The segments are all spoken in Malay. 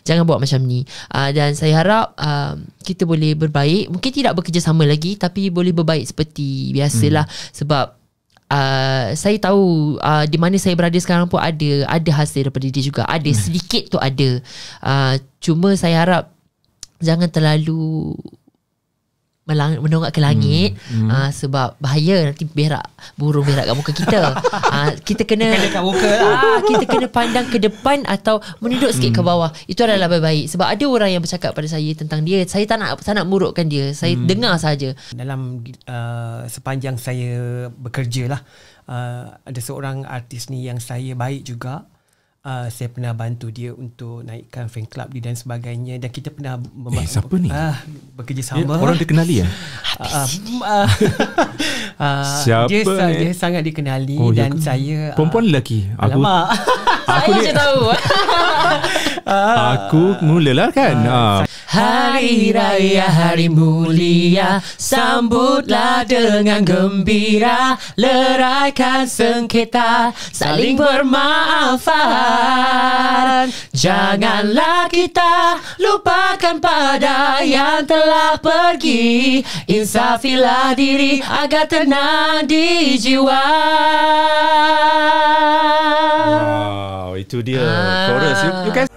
Jangan buat macam ni. Dan saya harap kita boleh berbaik. Mungkin tidak bekerjasama lagi, tapi boleh berbaik seperti biasalah. Sebab saya tahu di mana saya berada sekarang pun ada hasil daripada dia juga. Ada sedikit tu ada. Cuma saya harap jangan terlalu menonggak ke langit. Sebab bahaya nanti burung berak kat muka kita. Kita kena kat muka kita kena pandang ke depan atau menunduk sikit ke bawah. Itu adalah lebih baik. Sebab ada orang yang bercakap pada saya tentang dia. Saya tak nak murukkan dia. Saya dengar saja. Dalam sepanjang saya bekerja lah, ada seorang artis ni yang saya baik juga. Saya pernah bantu dia untuk naikkan fan club dia dan sebagainya, dan kita pernah siapa ni? bekerjasama. Orang dikenali ya? Siapa? Dia sangat dikenali. Dan saya perempuan lelaki? Alamak. Aku je tahu. Aku mulalah kan. Hari Raya hari mulia, sambutlah dengan gembira, leraikan sengketa, saling bermaafan. Janganlah kita lupakan pada yang telah pergi, insafilah diri agar tenang di jiwa. Wow, itu dia chorus. You guys.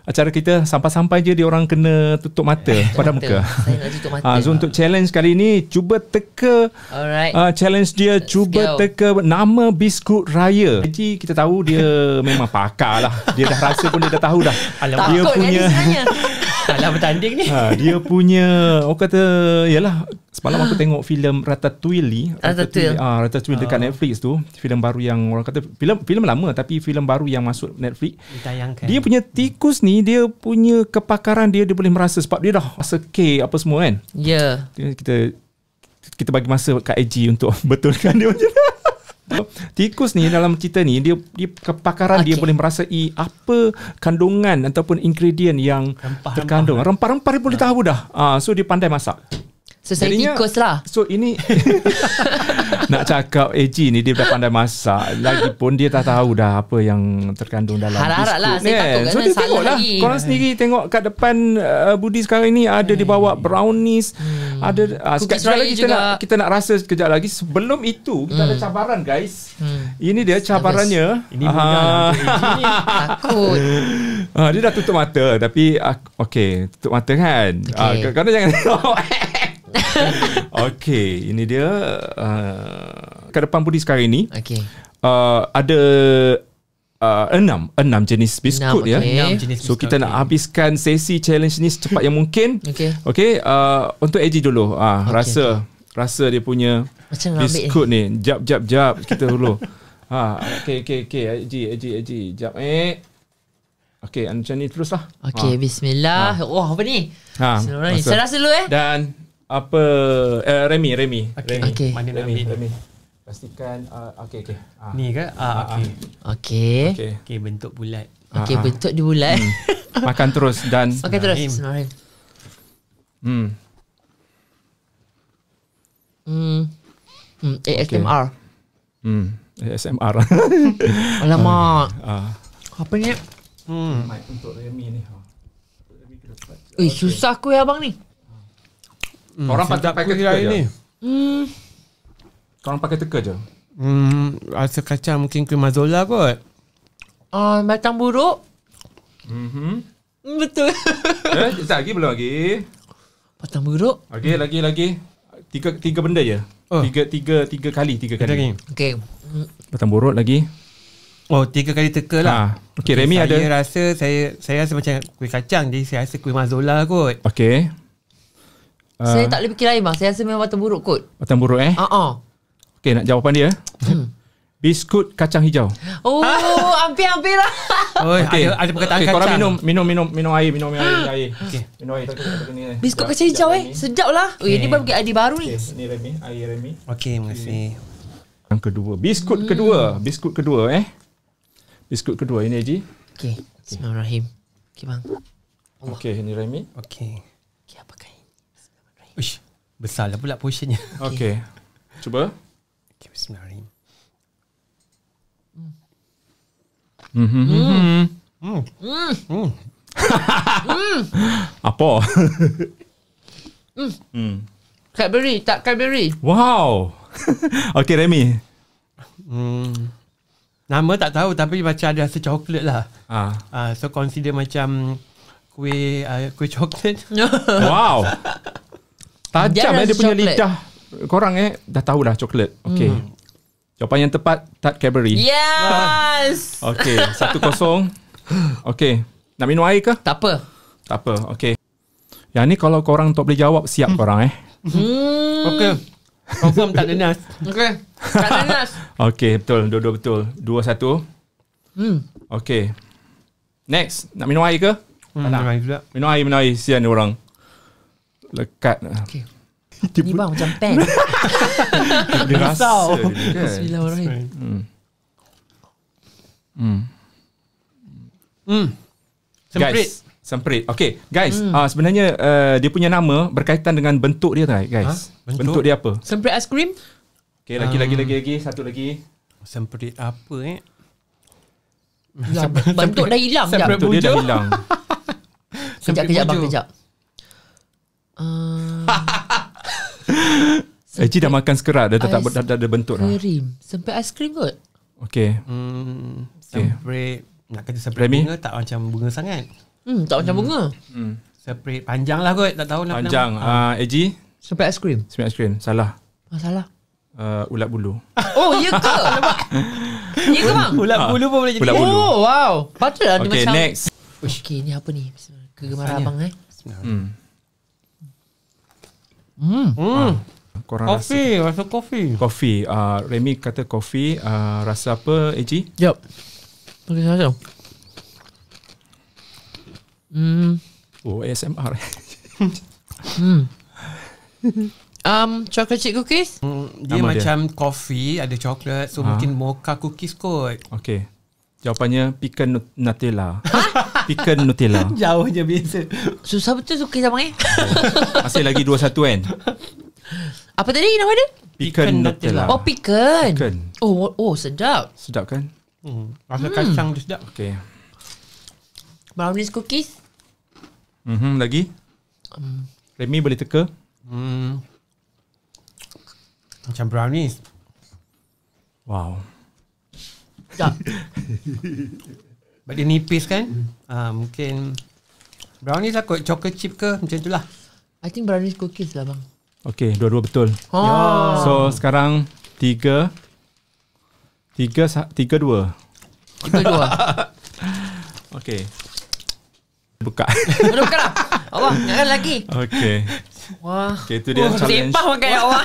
Acara kita sampai-sampai je dia orang kena tutup mata pada muka. Saya nak tutup mata. So untuk challenge kali ni, cuba teka challenge dia. Cuba teka nama biskut raya. Jadi kita tahu dia memang pakar lah. Dia dah rasa pun dia dah tahu dah. Dia punya dalam bertanding ni. Dia punya, orang kata, yalah, semalam aku tengok filem Ratatouille dekat Netflix tu. Filem baru yang orang kata filem lama tapi filem baru yang masuk Netflix. Ditayangkan. Dia punya tikus ni, dia punya kepakaran dia boleh merasa sebab dia dah rasa K apa semua kan. Ya. Kita bagi masa kat AG untuk betulkan dia macam mana. Tikus ni dalam cerita ni dia kepakaran dia boleh merasai apa kandungan ataupun ingredient yang terkandung. Rempah-rempah dia boleh tahu dah. So dia pandai masak. So saya tikus lah. So ini nak cakap AG ni dia dah pandai masak, lagipun dia tak tahu dah apa yang terkandung dalam harap-harap lah. Saya takut so dia tengok lah. Korang sendiri tengok kat depan Budi sekarang ni ada dibawa brownies, ada sekejap lagi kita nak rasa sekejap lagi. Sebelum itu kita ada cabaran guys. Ini dia cabarannya. Ini mudah takut. Dia dah tutup mata tapi okey, tutup mata kan. Kau jangan tengok. Okey, ini dia kat depan Budi sekarang ini. Ada 6 jenis biskut ya. So kita nak habiskan sesi challenge ni secepat yang mungkin. Okey, untuk AG dulu. Rasa dia punya biskut ni. Jap kita dulu. Okey AG jap. Okey, macam ni teruslah. Okey, bismillah. Wah, apa ni? Saya rasa dulu Dan apa Remy. Okey. Mana nak ambil? Remy. Pastikan okey. Ni ke? Okey. Okey, bentuk bulat. Okey, bentuk dia bulat. Makan terus dan Makan terus. Bismillahirrahmanirrahim. ASMR. ASMR. Alamak. Apa ni? Mic untuk Remy ni. Susah aku ya abang ni. Korang pakai teka je ni. Korang pakai teka je. Rasa kacang mungkin krim mazola kot. Batang buruk. Betul. Sekejap lagi, belum lagi. Batang buruk. Okey, lagi. Tiga benda je. Tiga kali. Okey. Batang buruk lagi. 3 kali teka lah. Okey, Remy ada. Saya rasa macam kuih kacang. Jadi saya rasa kuih mazola kot. Okey. Saya tak boleh fikir lain bang. Saya rasa memang batang buruk kot. Batang buruk Okey, nak jawapan dia. Biskut kacang hijau. Hampir lah. Okay. Ada perkataan kacang. Korang minum air. Minum air. Minum air. Biskut kacang hijau sedap lah. Ini baru adi baru ni. Ini Remy, air Remy. Okey, terima kasih. Yang kedua, biskut kedua. Biskut kedua ini Haji. Okey. Bismillahirrahmanirrahim. Okey bang. Okey, ini Remy. Okey. Okey, apa kain? Uish. Besar lah pula portionnya. Okay. Cuba. Okay, bismillahirrahmanirrahim. Apa? Cadbury, tak Cadbury. Wow. Okay, Remy. Nama tak tahu tapi macam ada rasa coklat lah. So consider macam kuih coklat. Wow. Tajam dia punya coklat. lidah. Korang dah tahu dah coklat. Okay. Jawapan yang tepat, Tart Cadbury. Yes. Okay, 1-0. Okay. Nak minum air ke? Tak apa. Tak apa. Okay. Yang ni kalau korang tak boleh jawab, siap korang Okay. Confirm tak ada nas. Okay. Tak ada nas. Okay, betul. Dua-dua betul. 2-1. Okay. Next. Nak minum air ke? Minum air. Sian ni orang. Lekat. Okay. Ni bang macam pen. Dia rasa. Bismillahirrahmanirrahim. Semprit. Okay, guys. Sebenarnya dia punya nama berkaitan dengan bentuk dia tak, guys? Bentuk dia apa? Semprit aiskrim? Okay, lagi. Satu lagi. Semprit apa Ya, bentuk dah hilang. Bentuk dia dah hilang. Kejap bang, kejap. Eji dah makan sekerat. Dah tak ada bentuk dah. Semprit aiskrim kot. Okay. Semprit. Nak kata semprit bunga tak macam bunga sangat. Tak macam bunga. Semprit panjang lah kot. Tak tahu nak panjang. Eji? Semprit aiskrim. Salah. Salah. Ulat bulu. Oh, ya ke? Ya ke bang? Ulat bulu pun boleh jadi. Ulat bulu. Oh, wow. Patutlah dia macam. Okay, next. Okay, ni apa ni? Kegemaran abang Korang rasa kopi. Remy kata kopi. Rasa apa, Eji? Jap. Okay, rasa. Oh, ASMR. Chocolate chip cookies? Dia macam kopi, ada coklat. So mungkin mocha cookies kot. Okay. Jawapannya pecan Nutella. Pecan Nutella. Jauh je biasa. Susah betul cookies abang Masih lagi 2-1 kan? Apa tadi nama dia? Pecan Nutella. Oh, pecan. Pecan. Oh, sedap. Sedap kan? Rasa kacang tu sedap. Okay. Brownies cookies? Lagi? Remy boleh teka? Macam brownies. Wow. Tak. Sebab dia nipis kan? Mungkin brownies lah kot. Chocolate chip ke? Macam tu lah. I think brownies cookies lah bang. Okay, dua-dua betul. So sekarang 3-2. 3-2. Okay. Buka. Buka lah. Allah, jangan lagi. Okay. Wah. Okay, itu dia challenge. Sepah makan ya Allah.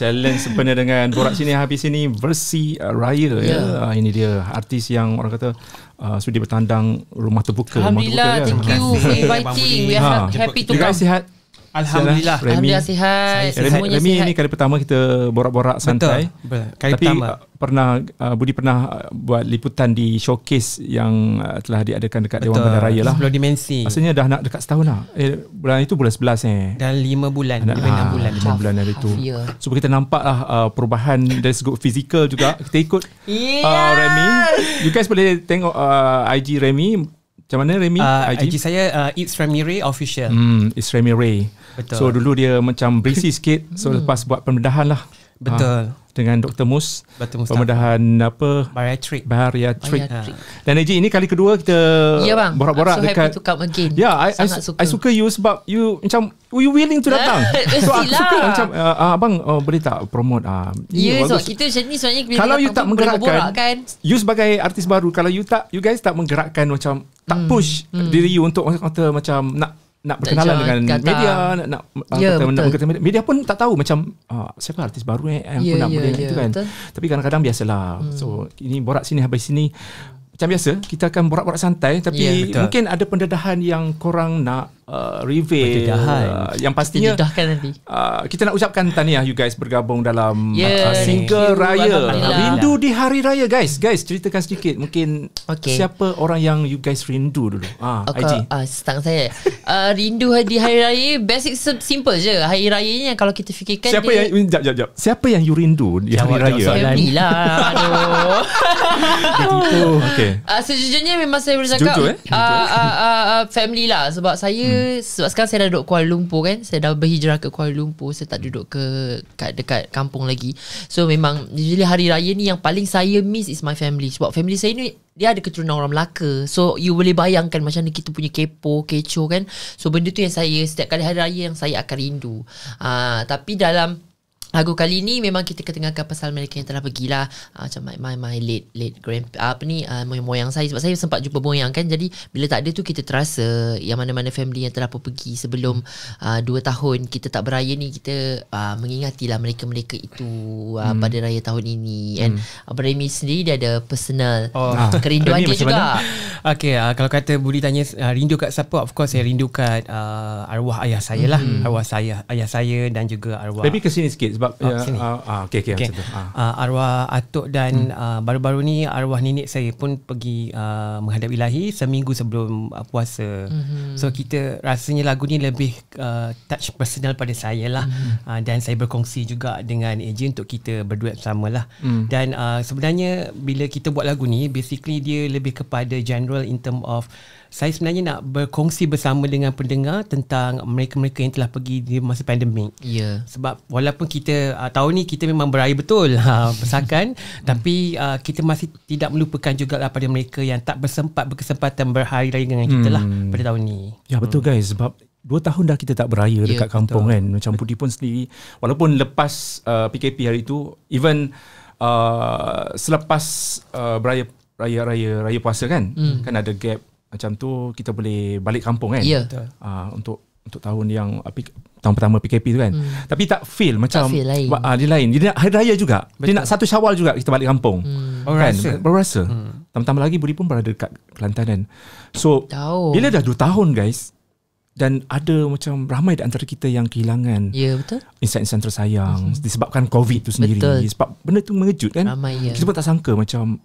Challenge sempena dengan Borak Sini Habis Ini versi Raya. Ini dia artis yang orang kata sudi bertandang rumah terbuka. Alhamdulillah, thank you for inviting. We are happy to come. You guys sihat? Alhamdulillah. Alhamdulillah sihat. Semuanya Remy sihat. ni kali pertama kita borak-borak santai. Betul. Kali Tapi pertama. Budi pernah buat liputan di showcase yang telah diadakan dekat Dewan Bandar Raya lah. 10 dimensi. Maksudnya dah nak dekat setahun lah. Bulan itu bulan 11 Dan 5 bulan. 5 bulan. 5 bulan dari itu. So kita nampak lah perubahan dari segi fizikal juga. Kita ikut Remy. You guys boleh tengok IG Remy. Macam mana Remy? IG saya It's Remy Ray Official. It's Remy Ray. Betul. So dulu dia macam berisi sikit. So lepas buat pembedahan lah. Betul. Dengan Dr. Mus. Dr. Mustafa. Pembedahan apa? Bariatric. Dan Eji, ini kali kedua kita borak-borak so dekat. Happy to come again. I suka you sebab you macam you willing to datang. So aku suka macam abang boleh tak promote so kita macam ni sebenarnya kalau you tak menggerakkan kan? You sebagai artis baru, kalau you guys tak menggerakkan macam tak push diri you untuk kata macam nak berkenalan dengan media, nak media pun tak tahu macam siapa artis baru yang pun nak boleh itu kan. Betul. Tapi kadang-kadang biasalah. So ini Borak Sini Habis Sini macam biasa kita akan borak-borak santai tapi mungkin ada pendedahan yang korang nak reveal yang pastinya nanti. Kita nak ucapkan tahniah you guys bergabung dalam single raya Rindu di Hari Raya. Guys ceritakan sedikit mungkin siapa orang yang you guys rindu dulu. IG start saya. Rindu di Hari Raya basic simple je. Hari Raya ni kalau kita fikirkan jap siapa yang you rindu di Hari Raya? Family lah. Aduh. Okay. Sejujurnya memang saya boleh cakap family lah. Sebab saya sebab sekarang saya dah duduk Kuala Lumpur kan. Saya dah berhijrah ke Kuala Lumpur. Saya tak duduk dekat kampung lagi. So memang usually hari raya ni yang paling saya miss is my family. Sebab family saya ni dia ada keturunan orang Melaka. So you boleh bayangkan macam mana kita punya kecoh kan. So benda tu yang saya setiap kali hari raya yang saya akan rindu. Tapi dalam lagu kali ni memang kita ketengahkan pasal mereka yang telah pergilah, macam my late moyang saya. Sebab saya sempat jumpa moyang kan. Jadi bila tak ada tu kita terasa yang mana-mana family yang telah pergi sebelum 2 tahun kita tak beraya ni. Kita mengingatilah mereka-mereka itu pada raya tahun ini. And Remy sendiri dia ada personal kerinduan dia juga. Okay, kalau kata Budi tanya rindu kat siapa, of course saya rindu kat arwah ayah saya lah. Arwah ayah saya dan juga arwah Baby kesini sikit sebab okay. Arwah atuk dan baru-baru ni arwah nenek saya pun pergi menghadap ilahi seminggu sebelum puasa. So kita rasanya lagu ni lebih touch personal pada saya lah. Dan saya berkongsi juga dengan AJ untuk kita berduet bersama lah. Dan sebenarnya bila kita buat lagu ni basically dia lebih kepada general in term of saya sebenarnya nak berkongsi bersama dengan pendengar tentang mereka-mereka yang telah pergi di masa pandemik. Sebab walaupun kita tahun ni kita memang beraya betul pesakan, tapi kita masih tidak melupakan juga pada mereka yang tak berkesempatan berhari raya dengan kita lah pada tahun ni. Ya betul guys, sebab 2 tahun dah kita tak beraya dekat kampung kan. Macam Budi pun sendiri walaupun lepas PKP hari tu, even selepas raya puasa kan, kan ada gap macam tu kita boleh balik kampung kan. Untuk tahun yang tahun pertama PKP tu kan. Tapi tak feel macam dia lain. Dia nak hari raya juga. Dia nak 1 Syawal juga kita balik kampung. Kan? Berasa. Tambah-tambah lagi Budi pun berada dekat Kelantan kan. So bila dah 2 tahun guys, dan ada macam ramai di antara kita yang kehilangan insan-insan tersayang disebabkan COVID tu sendiri. Sebab benda tu mengejut kan. Kita pun tak sangka macam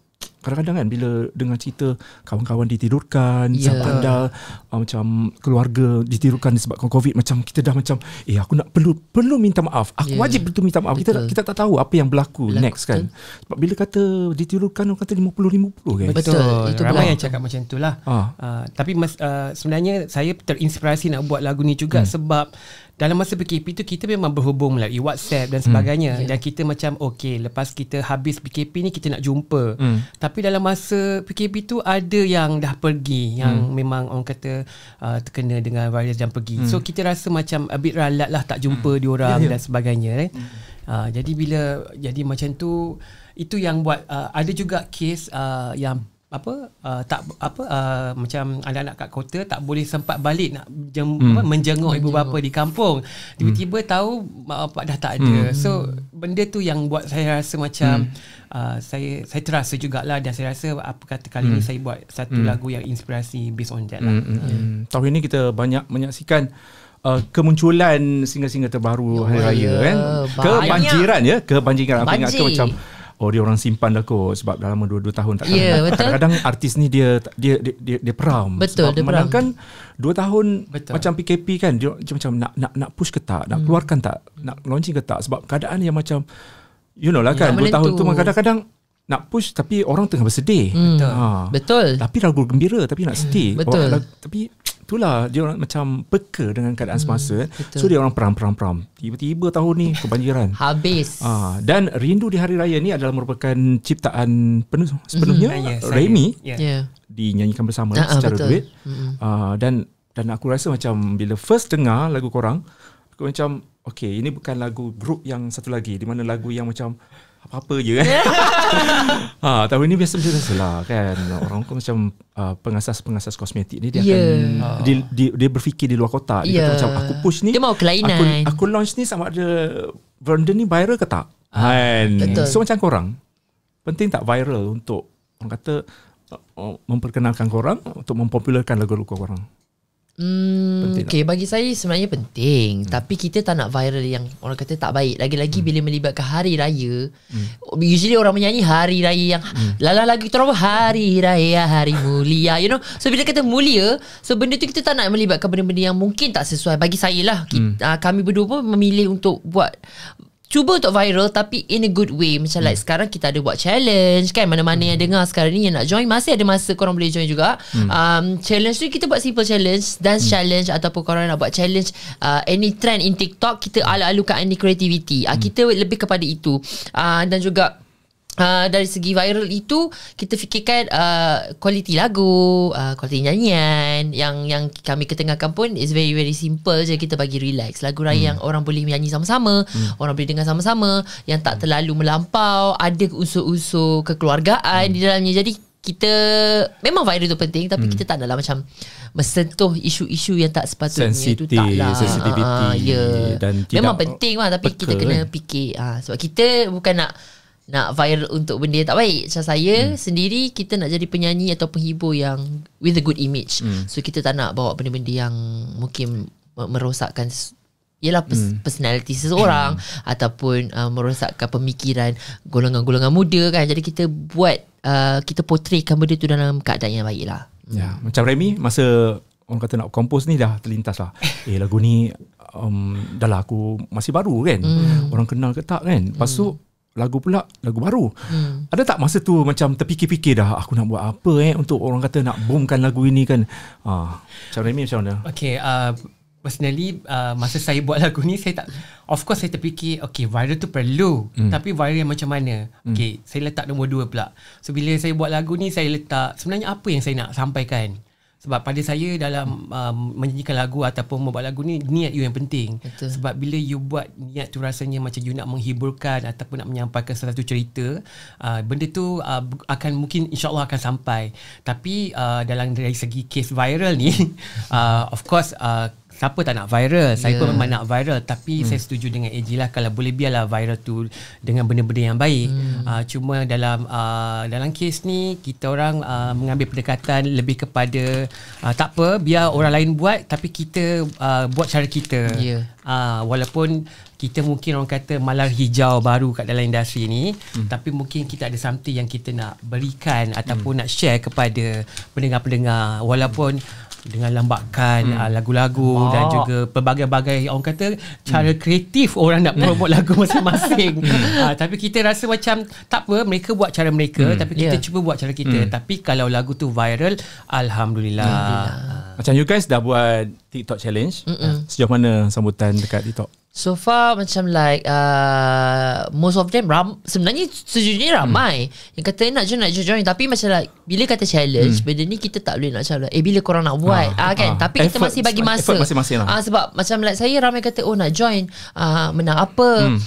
kadang-kadang kan bila dengar cerita kawan-kawan ditidurkan, pandal macam keluarga ditidurkan disebabkan COVID, macam kita dah macam aku nak perlu minta maaf. Aku wajib betul minta maaf. Kita tak tahu apa yang berlaku next kan. Sebab bila kata ditidurkan orang kata 50-50 kan. Betul. Itu ramai yang cakap macam itulah. Tapi sebenarnya saya terinspirasi nak buat lagu ni juga sebab dalam masa PKP tu kita memang berhubung melalui WhatsApp dan sebagainya. Dan kita macam lepas kita habis PKP ni kita nak jumpa. Tapi dalam masa PKP tu ada yang dah pergi, yang memang orang kata terkena dengan virus dan pergi. So kita rasa macam a bit ralat lah tak jumpa diorang dan sebagainya. Jadi jadi macam tu, itu yang buat ada juga kes yang macam anak-anak kat kota tak boleh sempat balik nak menjenguk ibu bapa di kampung. Tiba-tiba tahu mak bapak dah tak ada. So benda tu yang buat saya rasa macam saya terasa jugalah, dan saya rasa apa kata kali ni saya buat satu lagu yang inspirasi based on that lah. Tahun ini kita banyak menyaksikan kemunculan single-single terbaru hari raya kan. Kebanjiran. Apa ingat ke macam dia orang simpan dah kot sebab dah lama 2 tahun tak kadang-kadang artis ni dia peram. Betul, dia peram. Kan 2 tahun macam PKP kan, dia macam nak push ke tak, nak keluarkan tak, nak launching ke tak, sebab keadaan yang macam kan 2 tahun tu kadang-kadang nak push tapi orang tengah bersedih. Betul. Tapi lagu gembira tapi nak sedih. Betul. Tapi itulah dia orang macam peka dengan keadaan semasa. So dia orang peram. Tiba-tiba tahun ni kebanjiran. Habis. Dan Rindu di Hari Raya ni adalah merupakan ciptaan sepenuhnya Remy. Dinyanyikan bersama secara duet. Dan aku rasa macam bila first dengar lagu korang, aku macam ini bukan lagu grup yang satu lagi, di mana lagu yang macam apa-apa je kan. Tahun ni biasa-biasa kan. Orang pun macam pengasas kosmetik ni dia akan dia berfikir di luar kotak. Dia kata macam aku push ni, dia mau kelainan. Aku launch ni sama ada benda ni viral ke tak. So macam korang, penting tak viral untuk orang kata memperkenalkan korang, untuk mempopularkan lagu-lagu korang? Okay, bagi saya sebenarnya penting. Tapi kita tak nak viral yang orang kata tak baik. Lagi-lagi bila melibatkan hari raya, usually orang menyanyi hari raya yang lagu kita orang hari raya, hari mulia, you know. So bila kata mulia, so benda tu kita tak nak melibatkan benda-benda yang mungkin tak sesuai. Bagi saya lah, kami berdua pun memilih untuk cuba untuk viral tapi in a good way. Macam like sekarang kita ada buat challenge kan. Mana-mana yang dengar sekarang ni yang nak join, masih ada masa korang boleh join juga. Challenge tu kita buat simple challenge, dance challenge, ataupun korang nak buat challenge any trend in TikTok, kita ala-alukan any creativity. Kita lebih kepada itu. Dan juga dari segi viral itu kita fikirkan kualiti lagu, kualiti nyanyian yang kami ketengahkan pun is very very simple je. Kita bagi relax lagu raya yang orang boleh menyanyi sama-sama, orang boleh dengar sama-sama, yang tak terlalu melampau, ada unsur-unsur kekeluargaan di dalamnya. Jadi kita memang viral tu penting, tapi kita tak adalah macam mensentuh isu-isu yang tak sepatutnya. Itu taklah sensitivity dan memang penting lah, tapi kita kena fikir sebab kita bukan nak viral untuk benda yang tak baik. Macam saya sendiri, kita nak jadi penyanyi atau penghibur yang with a good image. So kita tak nak bawa benda-benda yang mungkin merosakkan personality seseorang ataupun merosakkan pemikiran golongan-golongan muda kan. Jadi kita buat kita portraykan benda tu dalam keadaan yang baik lah. Ya, macam Remy, masa orang kata nak compose ni dah terlintas lah, lagu ni dah lah aku masih baru kan, orang kenal ke tak kan. Lepas tu lagu baru. Ada tak masa tu macam terfikir-fikir dah, aku nak buat apa untuk orang kata nak boomkan lagu ini kan? Macam Remy macam mana? Okay, personally masa saya buat lagu ni, saya terfikir viral tu perlu, tapi viral yang macam mana? Saya letak nombor 2 pula. So bila saya buat lagu ni, saya letak sebenarnya apa yang saya nak sampaikan. Sebab pada saya dalam menyanyikan lagu ataupun membuat lagu ni, niat you yang penting. Betul. Sebab bila you buat niat tu, rasanya macam you nak menghiburkan ataupun nak menyampaikan satu cerita, benda tu akan mungkin insyaAllah akan sampai. Tapi dari segi case viral ni, of course siapa tak nak viral? Saya pun memang nak viral, tapi saya setuju dengan AJ lah, kalau boleh biarlah viral tu dengan benda-benda yang baik. Cuma dalam kes ni kita orang mengambil pendekatan lebih kepada tak apa, biar orang lain buat, tapi kita buat cara kita. Walaupun kita mungkin orang kata malar hijau baru kat dalam industri ni, tapi mungkin kita ada something yang kita nak berikan ataupun nak share kepada pendengar-pendengar, walaupun dengan lambakan lagu-lagu dan juga pelbagai-bagai orang kata cara kreatif orang nak promote lagu masing-masing. Tapi kita rasa macam tak apa, mereka buat cara mereka, tapi kita cuba buat cara kita. Tapi kalau lagu tu viral, Alhamdulillah. Macam you guys dah buat TikTok challenge, sejauh mana sambutan dekat TikTok? So far macam like most of them sebenarnya sejujurnya ramai yang kata nak join, tapi macam like bila kata challenge, benda ni kita tak boleh nak macam bila korang nak buat kan, tapi kita masih bagi masa masing-masing lah. Sebab macam like saya ramai kata nak join, menang apa,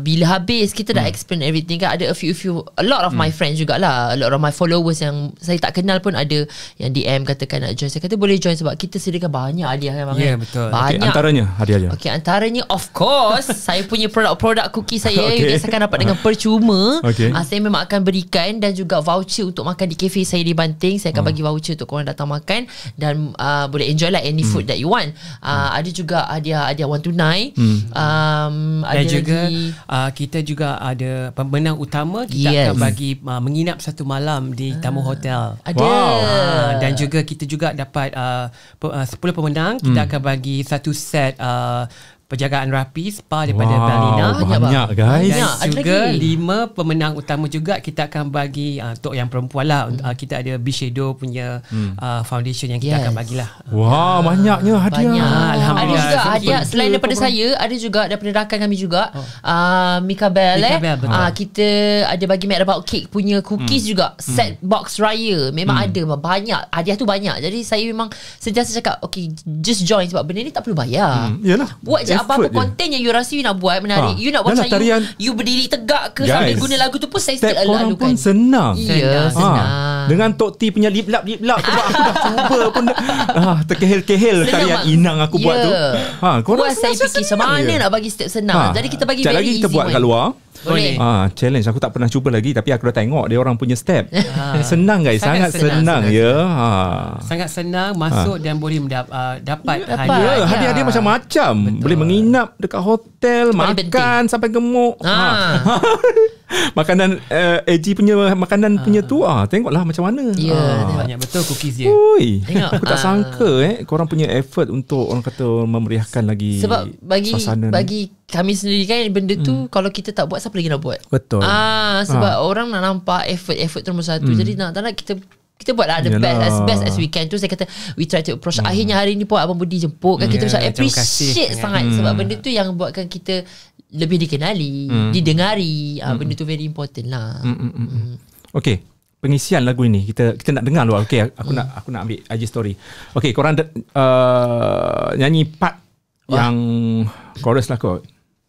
bila habis kita dah explain everything kan. Ada a lot of my friends jugalah, a lot of my followers yang saya tak kenal pun ada yang DM katakan nak join. Saya kata boleh join sebab kita sediakan banyak hadiah kan. Betul. Banyak. Antaranya hadiah dia. Antaranya of course saya punya produk-produk cookie saya you guys akan dapat dengan percuma. Saya memang akan berikan, dan juga voucher untuk makan di kafe saya di Banting. Saya akan bagi voucher untuk korang datang makan dan boleh enjoy lah any food that you want. Ada juga hadiah wang tunai. Dan juga kita juga ada pemenang utama, kita akan bagi menginap satu malam di Tamu Hotel. Ada. Dan juga kita juga dapat 10 pemenang, kita akan bagi satu set penjagaan rapi spa daripada Belina. Banyak guys. Dan juga 5 pemenang utama juga kita akan bagi untuk yang perempuan lah. Kita ada B-Shadow punya foundation yang kita akan bagilah. Banyaknya hadiah. Alhamdulillah. Ada juga hadiah selain daripada saya, ada juga daripada rakan kami juga, Mika Bell. Kita ada bagi Mad About Cake punya cookies juga, set box raya. Memang ada banyak hadiah tu banyak. Jadi saya memang sentiasa cakap just join, sebab benda ni tak perlu bayar. Buat je apa-apa konten yang you rasa you nak buat menarik. You nak buat macam you berdiri tegak ke sambil guna lagu tu pun saya still allow kan. Pun senang. Senang. Dengan Tok T punya lip lap tu aku dah cuba pun terkehel-kehel tarian inang aku buat tu. Buat saya fikir macam mana nak bagi step senang. Jadi kita bagi very lagi kita buat kat luar. Boleh. Challenge aku tak pernah cuba lagi, tapi aku dah tengok dia orang punya step. Senang guys, sangat senang ya. Sangat senang masuk dan boleh dapat hadiah macam-macam. Boleh menginap dekat hotel, makan sampai gemuk. Makanan AG punya makanan punya tu tengoklah macam mana. Banyak betul cookies dia. Aku tak sangka korang punya effort untuk orang kata memeriahkan lagi sebab bagi kami sendiri kan benda tu kalau kita tak buat, siapa lagi nak buat? Betul. Sebab orang nak nampak effort nombor satu. Jadi tak nak kita buat lah the best as we can. Tu saya kata we try to approach. Akhirnya hari ni pun Abang Budi jemput kan, kita macam appreciate sangat sebab benda tu yang buatkan kita lebih dikenali, didengari. Benda tu very important lah. Okay, pengisian lagu ini kita nak dengar dulu. Okay, aku nak ambil IG story. Okay, korang nyanyi part yang chorus lah kot.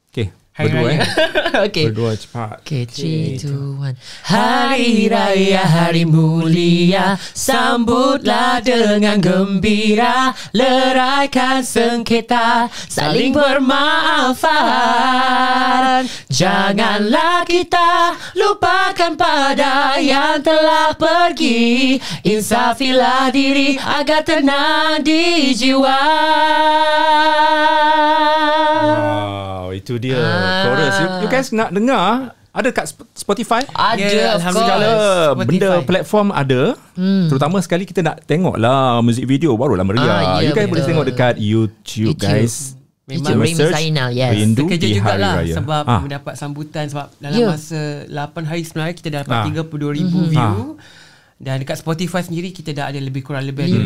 Okay, berdua Okay. Berdua cepat. Okay, 3, 2, 1. Hari Raya, hari mulia, sambutlah dengan gembira, leraikan sengketa, saling bermaafan. Janganlah kita lupakan pada yang telah pergi, insafilah diri agar tenang di jiwa. Wow, itu dia chorus. You guys nak dengar? Ada kat Spotify? Ada, segala benda platform ada. Terutama sekali kita nak tengok lah music video barulah meriah. You guys boleh tengok dekat YouTube guys. Memang Rindu terkejut di Hari jugalah Raya sebab mendapat sambutan. Sebab dalam masa 8 hari sebenarnya kita dah dapat 32,000 view. Dan dekat Spotify sendiri kita dah ada lebih 5,500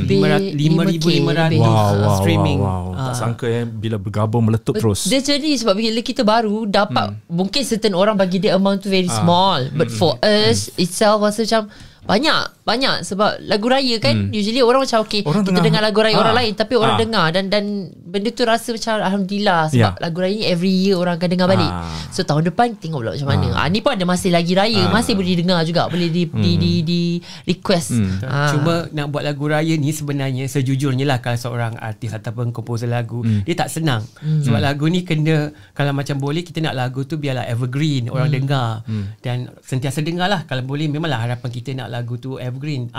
streaming. Tak sangka bila bergabung meletup terus. Dia jadi sebab bila kita baru dapat, mungkin certain orang bagi dia amount tu very small, but for us itself rasa macam banyak sebab lagu raya kan usually orang macam orang kita dengar lagu raya orang lain tapi orang dengar dan benda tu rasa macam alhamdulillah sebab lagu raya ni every year orang akan dengar balik. So tahun depan tengok pula macam mana. Ni pun ada masih lagi raya, masih boleh dengar juga, boleh di request. Cuma nak buat lagu raya ni sebenarnya sejujurnya lah, kalau seorang artis ataupun komposer lagu dia tak senang. Sebab lagu ni kena, kalau macam boleh kita nak lagu tu biarlah evergreen, orang dengar dan sentiasa dengar lah. Kalau boleh memanglah harapan kita nak lagu tu evergreen.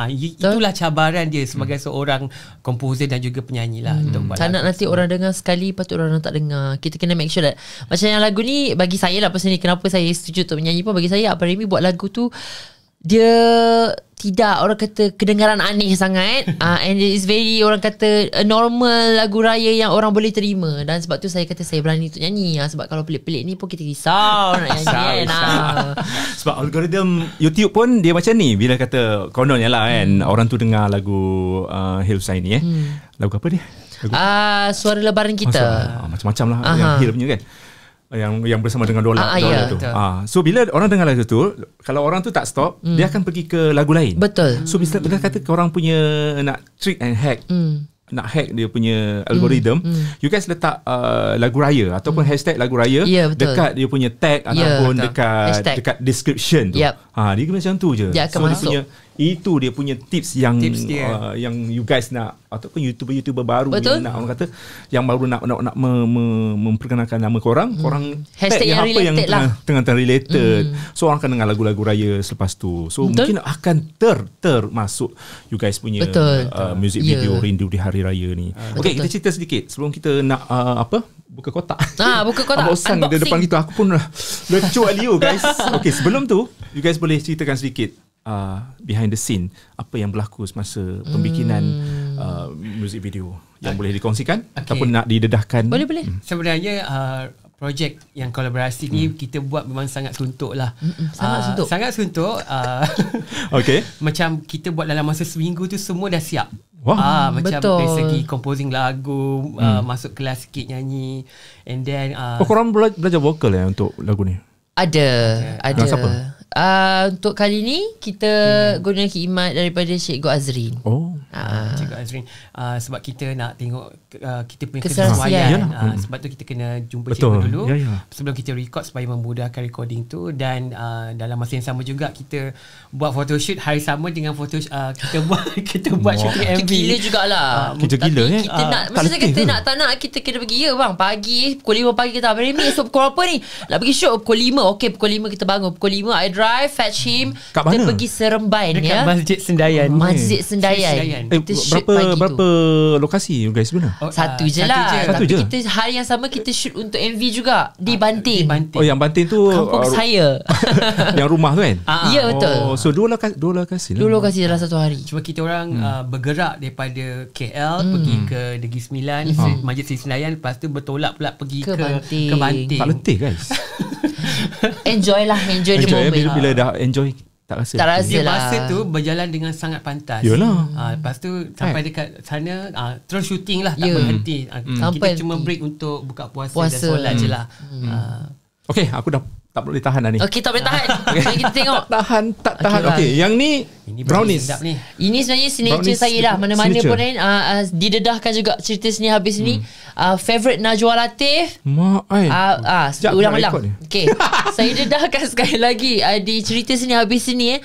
Itulah cabaran dia sebagai seorang komposer dan juga penyanyi lah untuk buat tak nak nanti orang dengar sekali, lepas tu orang tak dengar. Kita kena make sure that macam yang lagu ni, bagi saya lah personally, kenapa saya setuju untuk menyanyi pun, bagi saya Abang Remy buat lagu tu dia tidak orang kata kedengaran aneh sangat. And it is very orang kata a normal lagu raya yang orang boleh terima. Dan sebab tu saya kata saya berani untuk nyanyi. Sebab kalau pelik-pelik ni pun kita risau nak nyanyi kan. Sebab algoritma YouTube pun dia macam ni. Bila kata kononnya lah kan, orang tu dengar lagu Hail Husaini lagu apa dia? Suara Lebaran Kita. Macam-macam lah yang Hail punya kan, yang bersama dengan Dola tu. So bila orang dengar lagu tu, kalau orang tu tak stop, dia akan pergi ke lagu lain. Betul. So bila kata orang punya nak trick and hack, nak hack dia punya algoritma, you guys letak lagu raya ataupun hashtag lagu raya dekat dia punya tag ataupun dekat description tu. Dia macam tu je. Dia akan masuk. Itu dia punya tips yang you guys nak, ataupun YouTuber baru yang nak, orang kata yang baru nak memperkenalkan nama korang hashtag yang apa yang tengah related. So orang akan dengar lagu-lagu raya selepas tu. So mungkin akan termasuk you guys punya music video Rindu di Hari Raya ni. Okay, kita cerita sedikit sebelum kita nak buka kotak. Buka kotak. Abang Osang di depan kita, aku pun lecuk Alio guys. Okay, sebelum tu you guys boleh ceritakan sedikit behind the scene, apa yang berlaku semasa pembikinan music video yang boleh dikongsikan ataupun nak didedahkan. Boleh. Sebenarnya projek yang kolaborasi ni kita buat memang sangat suntuk lah. Sangat suntuk. Okay. Macam kita buat dalam masa seminggu tu semua dah siap. Macam betul. dari segi composing lagu, masuk kelas sikit nyanyi, and then korang belajar vokal untuk lagu ni? Ada. Siapa? Untuk kali ni kita guna khidmat daripada Syekh Go Azrin. Cikgu Azrin. Sebab kita nak tengok kita punya kesesuaian. Sebab tu kita kena jumpa cikgu dulu sebelum kita record supaya memudahkan recording tu. Dan dalam masa yang sama juga kita buat photoshoot hari sama dengan kita buat shooting MV. Gila jugalah. Kita gila kita nak maksudnya kita nak tak nak kita kena pergi bang pagi pukul 5 pagi kita Remy esok pukul apa ni nak pergi shoot pukul 5. Okey pukul 5 kita bangun pukul 5 I drive fetch him kita pergi Seremban dekat Masjid Sendayan. Berapa lokasi you guys sebenarnya? Satu je lah. Tapi kita hari yang sama kita shoot untuk MV juga di Banting. Oh yang Banting tu kampung saya. Yang rumah tu kan? Ya betul. So dua lokasi lah. 2 lokasi dalam satu hari. Cuma kita orang bergerak daripada KL pergi ke Negeri Sembilan, Masjid Sendayan, lepas tu bertolak pula pergi ke Banting. Tak letih guys. Enjoy the moment. Bila dah enjoy tak rasa masa tu berjalan dengan sangat pantas. Yalah. Lepas tu sampai dekat sana terus shooting lah, tak berhenti. Kita cuma break untuk buka puasa dan solat je lah. Okay, aku dah tak boleh tahan dah ni. Okay, tak boleh tahan. Kita tengok. Tak tahan. Okay, yang ni brownies. Ini sebenarnya signature saya lah. Mana-mana pun kan didedahkan juga cerita sini habis ni. Favorite Najwa Latif. Ulang-ulang. Okay. Saya dedahkan sekali lagi di cerita sini habis ni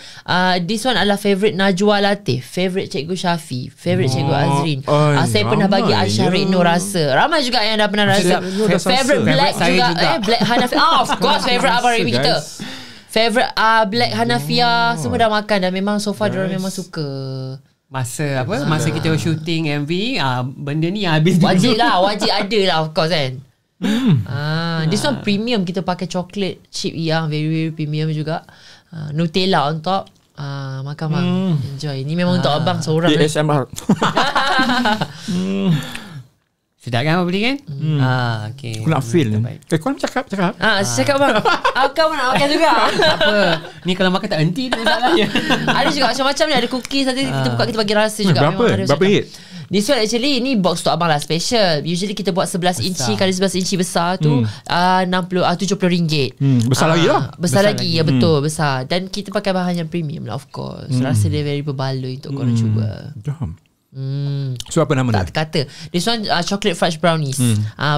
this one adalah favorite Najwa Latif, favorite Cikgu Syafi, favorite Cikgu Azrin. Saya pernah bagi Aisyah Rekno rasa. Ramai juga yang dah pernah rasa. Favorite Black juga. Black Hanafi. Of course favorite Abang Remy kita. Favorite Black Hanafia. Semua dah makan dan memang so far diorang memang suka. Masa kita shooting MV, benda ni yang habis wajib ada lah of course kan. This one premium, kita pakai chocolate chip yang very very premium juga. Nutella on top. Makan bang, enjoy. Ni memang untuk abang seorang. ASMR. Sedap kan apa beli kan? Okay. Aku nak feel ni. Kau nak cakap? Cakap bang. Kau nak makan juga. Apa? Ni kalau makan tak henti tu masalahnya. Ada juga macam-macam ni. Ada cookies nanti kita buka, kita bagi rasa juga. Berapa ringgit? This one actually ni box untuk abang lah special. Usually kita buat 11 inci kali 11 inci besar tu RM70. Besar lagi lah. Besar lagi. Ya betul, besar. Dan kita pakai bahan yang premium lah of course. Rasa dia very berbaloi untuk korang cuba. Faham. So apa nama dia? Tak kata. This one chocolate fudge brownies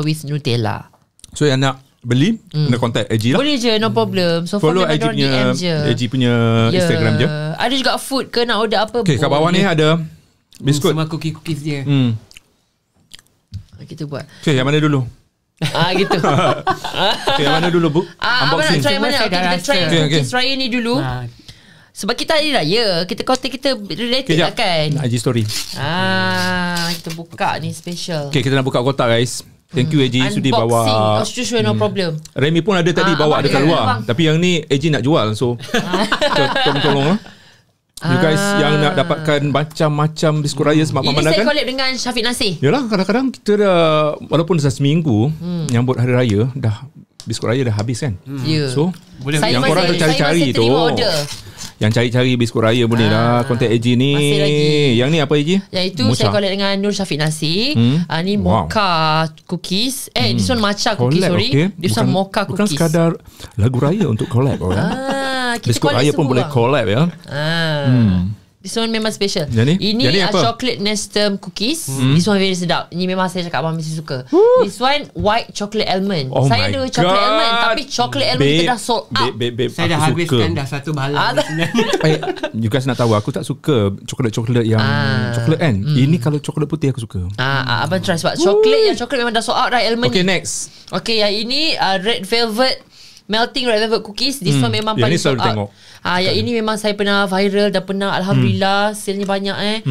with Nutella. So yang nak beli kena contact AG lah. Boleh je, no problem. So follow AG punya Instagram je. Ada juga food ke nak order apa. Okay, kat bawah ni ada biskut sama cookies dia. Kita buat. Okay, yang mana dulu? Gitu. Okay, yang mana dulu bu? Abang nak try mana? Kita try cookies raya ni dulu. Sebab kita hari raya, kita konten kita related lah kan. IG story. Kita buka ni special. Okay, kita nak buka kotak guys. Thank you AG sudi bawa. Sure, no problem. Remy pun ada tadi bawa dekat luar. Tapi yang ni AG nak jual. So tolong lah. You guys yang nak dapatkan macam-macam biskut raya semalam ini saya collab dengan Syafiq Nasir. Yalah, kadang-kadang kita dah walaupun dah seminggu nyambut hari raya, dah biskut raya dah habis kan. So yang korang tercari-cari tu, yang cari-cari biskut raya boleh lah kontak AG ni. Yang ni apa AG? Yang itu saya collab dengan Nur Syafiq Nasir. Ni mocha cookies. This one matcha cookies, sorry. This one mocha cookies. Bukan sekadar lagu raya untuk collab biskut raya pun boleh collab ya. This one memang special. Ini chocolate Nestum cookies. This one very sedap. Ini memang saya cakap abang mesti suka. This one white chocolate almond. Saya ada chocolate almond, tapi chocolate almond kita dah sold out. Saya dah habiskan dah satu balang. You guys nak tahu aku tak suka coklat-coklat yang coklat kan. Ini kalau coklat putih aku suka. Abang try sebab coklat memang dah sold out right almond. Okay, next. Okay, yang ini red velvet melting red velvet cookies. This one memang paling sold out. Yang ini memang saya pernah viral dan pernah alhamdulillah sale-nya banyak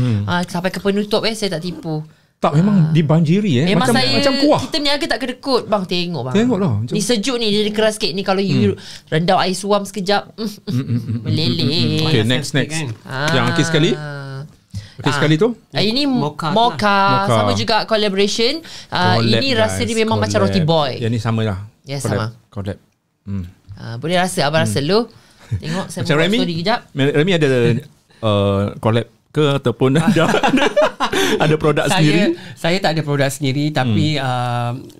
sampai ke penutup saya tak tipu. Tak, memang dibanjiri memang macam kuah. Kita meniaga tak kedekut bang, tengok bang. Tengoklah. Ni sejuk ni, dia keras sikit ni kalau you rendam air suam sekejap meleleh. Okay, next. Yang akhir sekali. Okay, sekali tu ini mocha. Sama juga collaboration. Ini rasa dia memang macam roti boy. Yang ni sama lah. Sama collab. Boleh rasa. Abang rasa lu. Tengok saya buat story kejap. Remy ada collab ke ataupun ada produk sendiri? Saya tak ada produk sendiri, tapi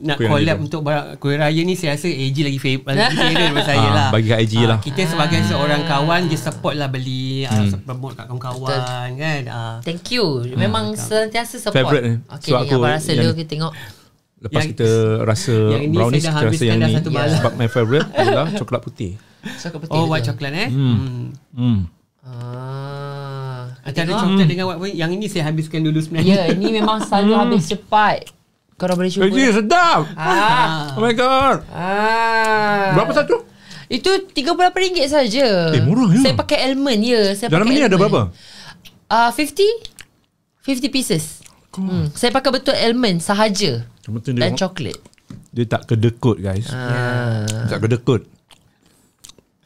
nak collab untuk kuih raya ni saya rasa AG lagi favorite daripada saya lah. Bagi kat AG lah. Kita sebagai seorang kawan, dia support lah beli, promote kat kawan-kawan kan. Thank you. Memang sentiasa support. Favorite. Okay, ni Abang rasa dulu kita tengok. Lepas kita rasa brownies, kita rasa yang ni sebab my favorite adalah coklat putih. Coklat putih. Oh, white coklat Antara coklat dengan white putih, yang ini saya habiskan dulu sebenarnya. Ya, ini memang selalu habis cepat. Korang boleh cuba. Sedap. Oh my god. Berapa satu? Itu RM38 saja. Murah ya. Saya pakai almond Dalam ni ada berapa? 50 pieces. Saya pakai betul almond sahaja. Dan coklat. Dia tak kedekut guys. Tak kedekut.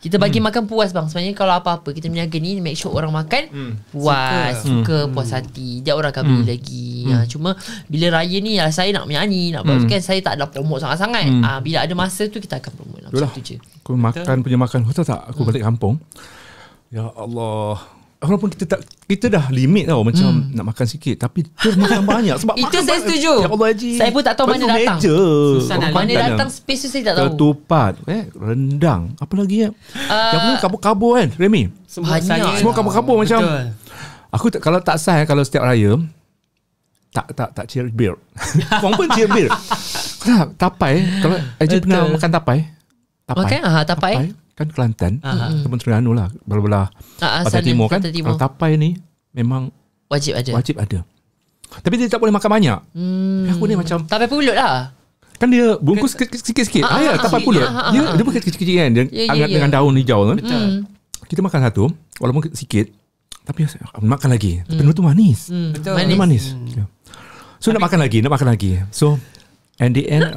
Kita bagi makan puas bang. Sebenarnya kalau apa-apa kita meniaga ni, make sure orang makan puas, suka puas hati. Dia orang akan beli lagi. Cuma bila raya ni saya nak menyanyi, nak buat kan, saya tak ada promote sangat-sangat. Bila ada masa tu kita akan promote lah. Macam tu je. Aku makan punya makan. Kau tahu tak, aku balik kampung, ya Allah, walaupun kita dah limit tau, macam nak makan sikit, tapi terus makan banyak sebab itu makan saya setuju. Ya Allah, Haji. Saya pun tak tahu mana datang. Susah mana datang space tu saya tak tahu. Ketupat, rendang, apa lagi ya? Yang pun kabur-kabur kan, Remy. Semua kabur-kabur macam. Aku kalau tak sah kalau setiap raya tak cheer beer. Orang pun cheer beer. Tapai, kalau Haji pernah makan tapai. Tapai. Kan Kelantan ataupun Terengganu lah, belah-belah Pantai Timur kan. Kalau tapai ni memang wajib ada. Tapi dia tak boleh makan banyak. Aku ni macam tapai pulut lah. Kan dia bungkus sikit-sikit. Tapai pulut. Dia bukan kecil-kecil kan. Dia hangat dengan daun hijau kan. Kita makan satu walaupun sikit, tapi makan lagi. Penuh tu manis. Betul. Manis. So nak makan lagi. So in the end,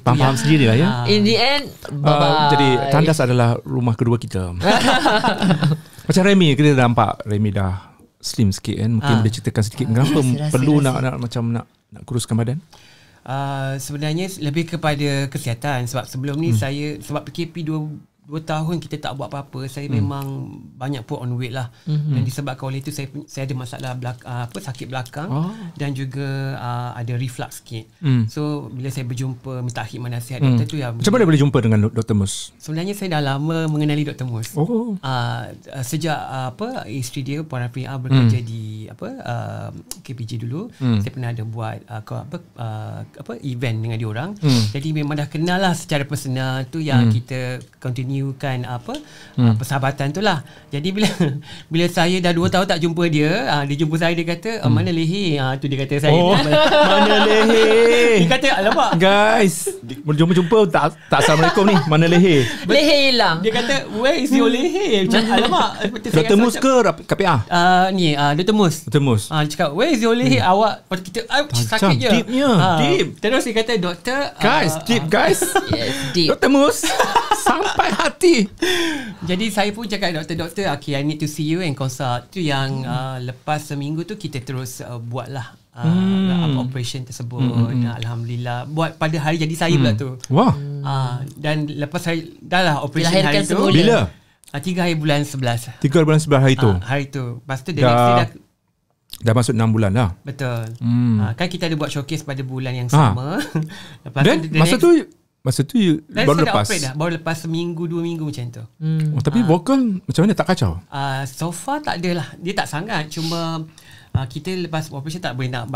faham sendiri lah ya. In the end, bye-bye. Jadi Tandas adalah rumah kedua kita. Macam Remy, kita nampak Remy dah slim sikit kan. Mungkin boleh ceritakan sedikit kenapa perlu nak kuruskan badan? Sebenarnya lebih kepada kesihatan. Sebab sebelum ni saya, sebab PKP 2 tahun kita tak buat apa-apa, saya memang banyak put on weight lah. Dan disebabkan oleh itu saya ada masalah sakit belakang dan juga ada reflux sikit. So bila saya berjumpa minta khidmat nasihat doktor tu, macam mana boleh jumpa dengan Dr. Mus? Sebenarnya saya dah lama mengenali Dr. Mus. Sejak isteri dia Puan Rafi'ah bekerja di KPJ dulu. Saya pernah ada buat event dengan dia orang. Jadi memang dah kenal lah secara personal tu, yang kita continue kan persahabatan tu lah. Jadi bila saya dah 2 tahun tak jumpa dia, dia jumpa saya, dia kata mana leher, tu dia kata saya. Mana leher? Dia kata alamak guys, jumpa tak Assalamualaikum ni, mana leher? Leher hilang. Dia kata where is your leher? Alamak. Dr. Mus ke KPA? Dr. Mus. Dia cakap where is your leher? Awak kita sakit je. Deep. Terus dia kata doktor, guys, deep guys. Yes, deep. Dr. Mus sampai hati. Jadi saya pun cakap doktor, okay, I need to see you and consult. Tu yang lepas seminggu tu kita terus buat lah operation tersebut. Alhamdulillah buat pada hari jadi saya pula tu. Wah. Dan lepas hari dah lah operation hari tu. Bila? 3 hari bulan 11. 3 bulan 11 hari tu. Hari tu. Lepas tu the next day dah masuk 6 bulan lah. Betul. Kan kita ada buat showcase pada bulan yang sama. Lepas tu masa tu baru lepas lepas seminggu 2 minggu macam tu. Tapi vokal macam mana, tak kacau? So far tak adalah. Dia tak sangat. Cuma kita lepas operation tak boleh nak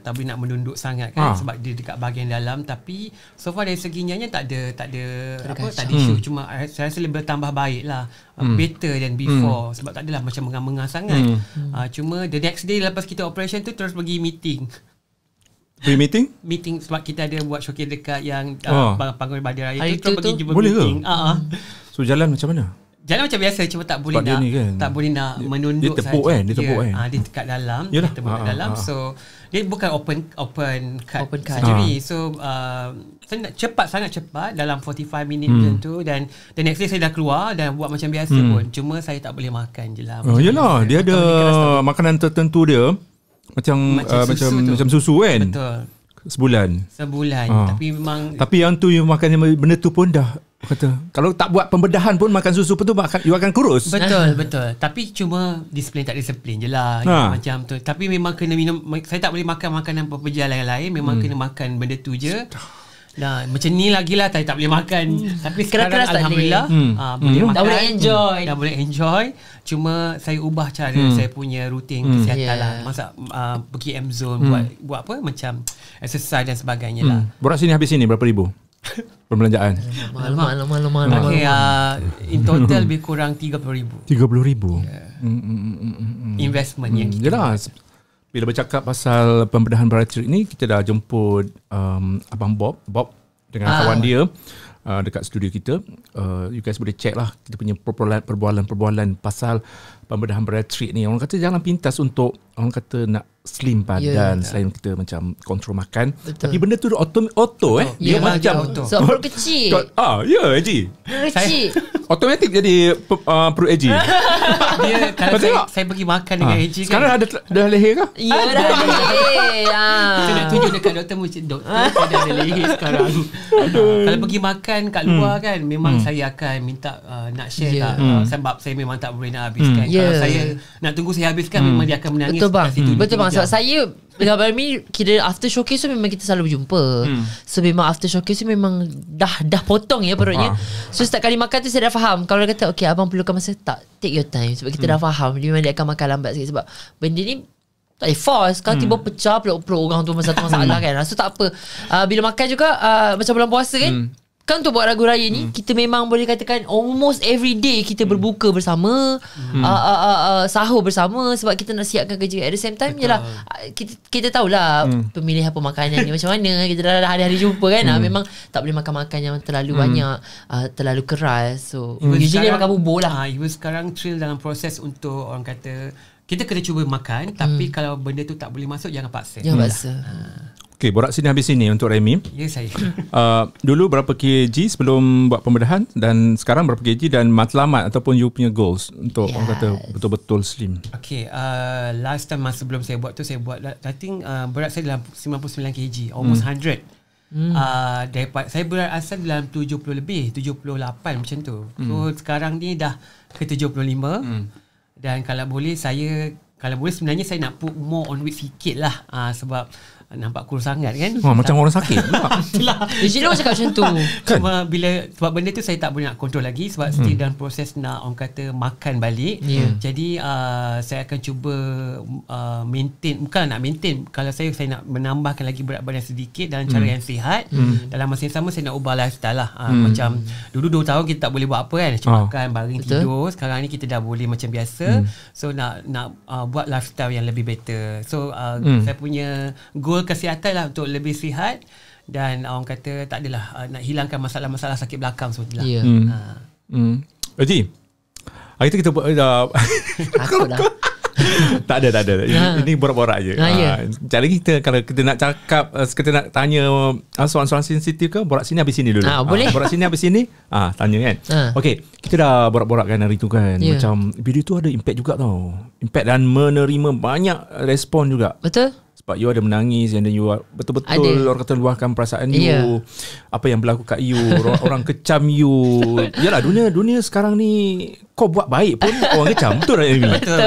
tak boleh nak menunduk sangat kan, sebab dia dekat bahagian dalam. Tapi so far dari segi nyanyian tak ada isu. Cuma saya rasa lebih bertambah baik lah, better than before. Sebab tak adalah macam mengang-mengang sangat. Cuma the next day lepas kita operation tu terus pergi meeting. Meeting sebab kita ada buat showcase dekat yang panggung Badai Raya tu, terus pergi jumpa meeting. So jalan macam mana? Jalan macam biasa, cuma tak boleh tak boleh nak menunduk dia tepuk sahaja. Dia tepuk dia dekat dalam. Dia tepuk kat dalam. So dia bukan open cut surgery. So saya nak sangat cepat dalam 45 minit macam tu. Dan the next day saya dah keluar dan buat macam biasa pun. Cuma saya tak boleh makan je lah. Yelah, dia ada makanan tertentu dia. Macam susu kan. Betul. Sebulan. Tapi memang, tapi yang tu yang makan benda tu pun dah Kata kalau tak buat pembedahan pun makan susu pun tu you akan kurus. Betul. Tapi cuma disiplin tak disiplin je lah macam tu. Tapi memang kena minum. Saya tak boleh makan makanan pepergian lain-lain. Memang kena makan benda tu je. Nah, macam ni lagi lah saya tak boleh makan. Tapi sekarang alhamdulillah boleh makan. Dah boleh enjoy. Cuma saya ubah cara saya punya rutin kesihatan lah. Masa pergi M-Zone buat apa macam exercise dan sebagainya lah. Borak sini habis sini berapa ribu? Perbelanjaan. Malam. Okay, in total lebih kurang 30,000. 30,000. Investment yang kita jelas. Bila bercakap pasal pembedahan bariatrik ni, kita dah jemput Abang Bob dengan kawan dia dekat studio kita. You guys boleh check lah kita punya perbualan pasal pembedahan bariatrik ni. Orang kata jangan pintas untuk orang kata nak slim badan selain kita macam kontrol makan. Betul. Tapi benda tu auto dia macam auto. So perut kecil. Haji. Kecil. Automatik jadi perut Haji. Dia kalau saya pergi makan dengan Haji kan. Sekarang dah leher ke? Ya dah leher. Saya nak tunjuk dekat doktor saya dah ada leher sekarang. Kalau pergi makan kat luar kan, memang saya akan minta nak share tak. Sebab saya memang tak boleh nak habiskan. Kalau saya nak tunggu saya habiskan, memang dia akan menangis. Betul bang. Sebab saya dengan Barmi, kira after showcase tu memang kita selalu berjumpa. So memang after showcase tu memang dah potong ya perutnya. So setiap kali makan tu saya dah faham. Kalau dia kata okay abang perlukan masa, tak, take your time. Sebab kita dah faham dia memang dia akan makan lambat sikit. Sebab benda ni tak boleh force. Kalau tiba pecah peluk orang tu satu masalah kan. So tak apa. Bila makan juga macam bulan puasa kan, kan untuk buat ragu raya ni kita memang boleh katakan almost every day kita berbuka bersama, sahur bersama, sebab kita nak siapkan kerja. At the same time yalah, kita tahulah pemilihan pemakanan ni macam mana. Kita dah hari-hari jumpa kan. Memang tak boleh makan-makan yang terlalu banyak, terlalu keras. So usually makan bubur lah. Even sekarang thrill dalam proses untuk orang kata kita kena cuba makan, tapi kalau benda tu tak boleh masuk, jangan paksa. Okay, borak sini habis sini untuk Remy. Ya, saya. Dulu berapa kg sebelum buat pembedahan, dan sekarang berapa kg, dan matlamat ataupun you punya goals untuk orang kata betul-betul slim. Okay, last time masa sebelum saya buat tu, saya buat I think berat saya dalam 99 kg, almost 100. Daripada saya berat asal dalam 70 lebih, 78 macam tu. So sekarang ni dah ke 75. Dan kalau boleh sebenarnya saya nak put more on weight sikit lah. Sebab nampak kurus sangat kan. Macam orang sakit. Usually orang cakap macam tu. Cuma sebab benda tu saya tak boleh nak kontrol lagi. Sebab still dalam proses nak orang kata makan balik. Jadi saya akan cuba maintain. Bukanlah nak maintain. Kalau saya nak menambahkan lagi berat badan sedikit dalam cara yang sihat. Dalam masa yang sama saya nak ubah lifestyle lah. Macam dulu 2 tahun kita tak boleh buat apa kan. Cuma makan, baring, tidur. Sekarang ni kita dah boleh macam biasa. So nak buat lifestyle yang lebih better. So saya punya goal kesihatan lah untuk lebih sihat, dan orang kata tak adalah nak hilangkan masalah-masalah sakit belakang semua lah. Haji, hari tu kita buat takut dah. Tak ada. Ini borak-borak je. Jadi kita kalau kita nak cakap, kita nak tanya soalan-soalan sensitif ke, borak sini habis sini dulu. Boleh. Borak sini habis sini, tanya kan. Okey, kita dah borak-borak kan hari tu kan. Macam video tu ada impact juga tau. Impact dan menerima banyak respon juga. Betul. Sebab you ada menangis, and then you betul-betul orang kata luahkan perasaan you, apa yang berlaku kat you, orang kecam you. Yalah, dunia sekarang ni kau buat baik pun orang kecam. Betul tak Amy? Betul.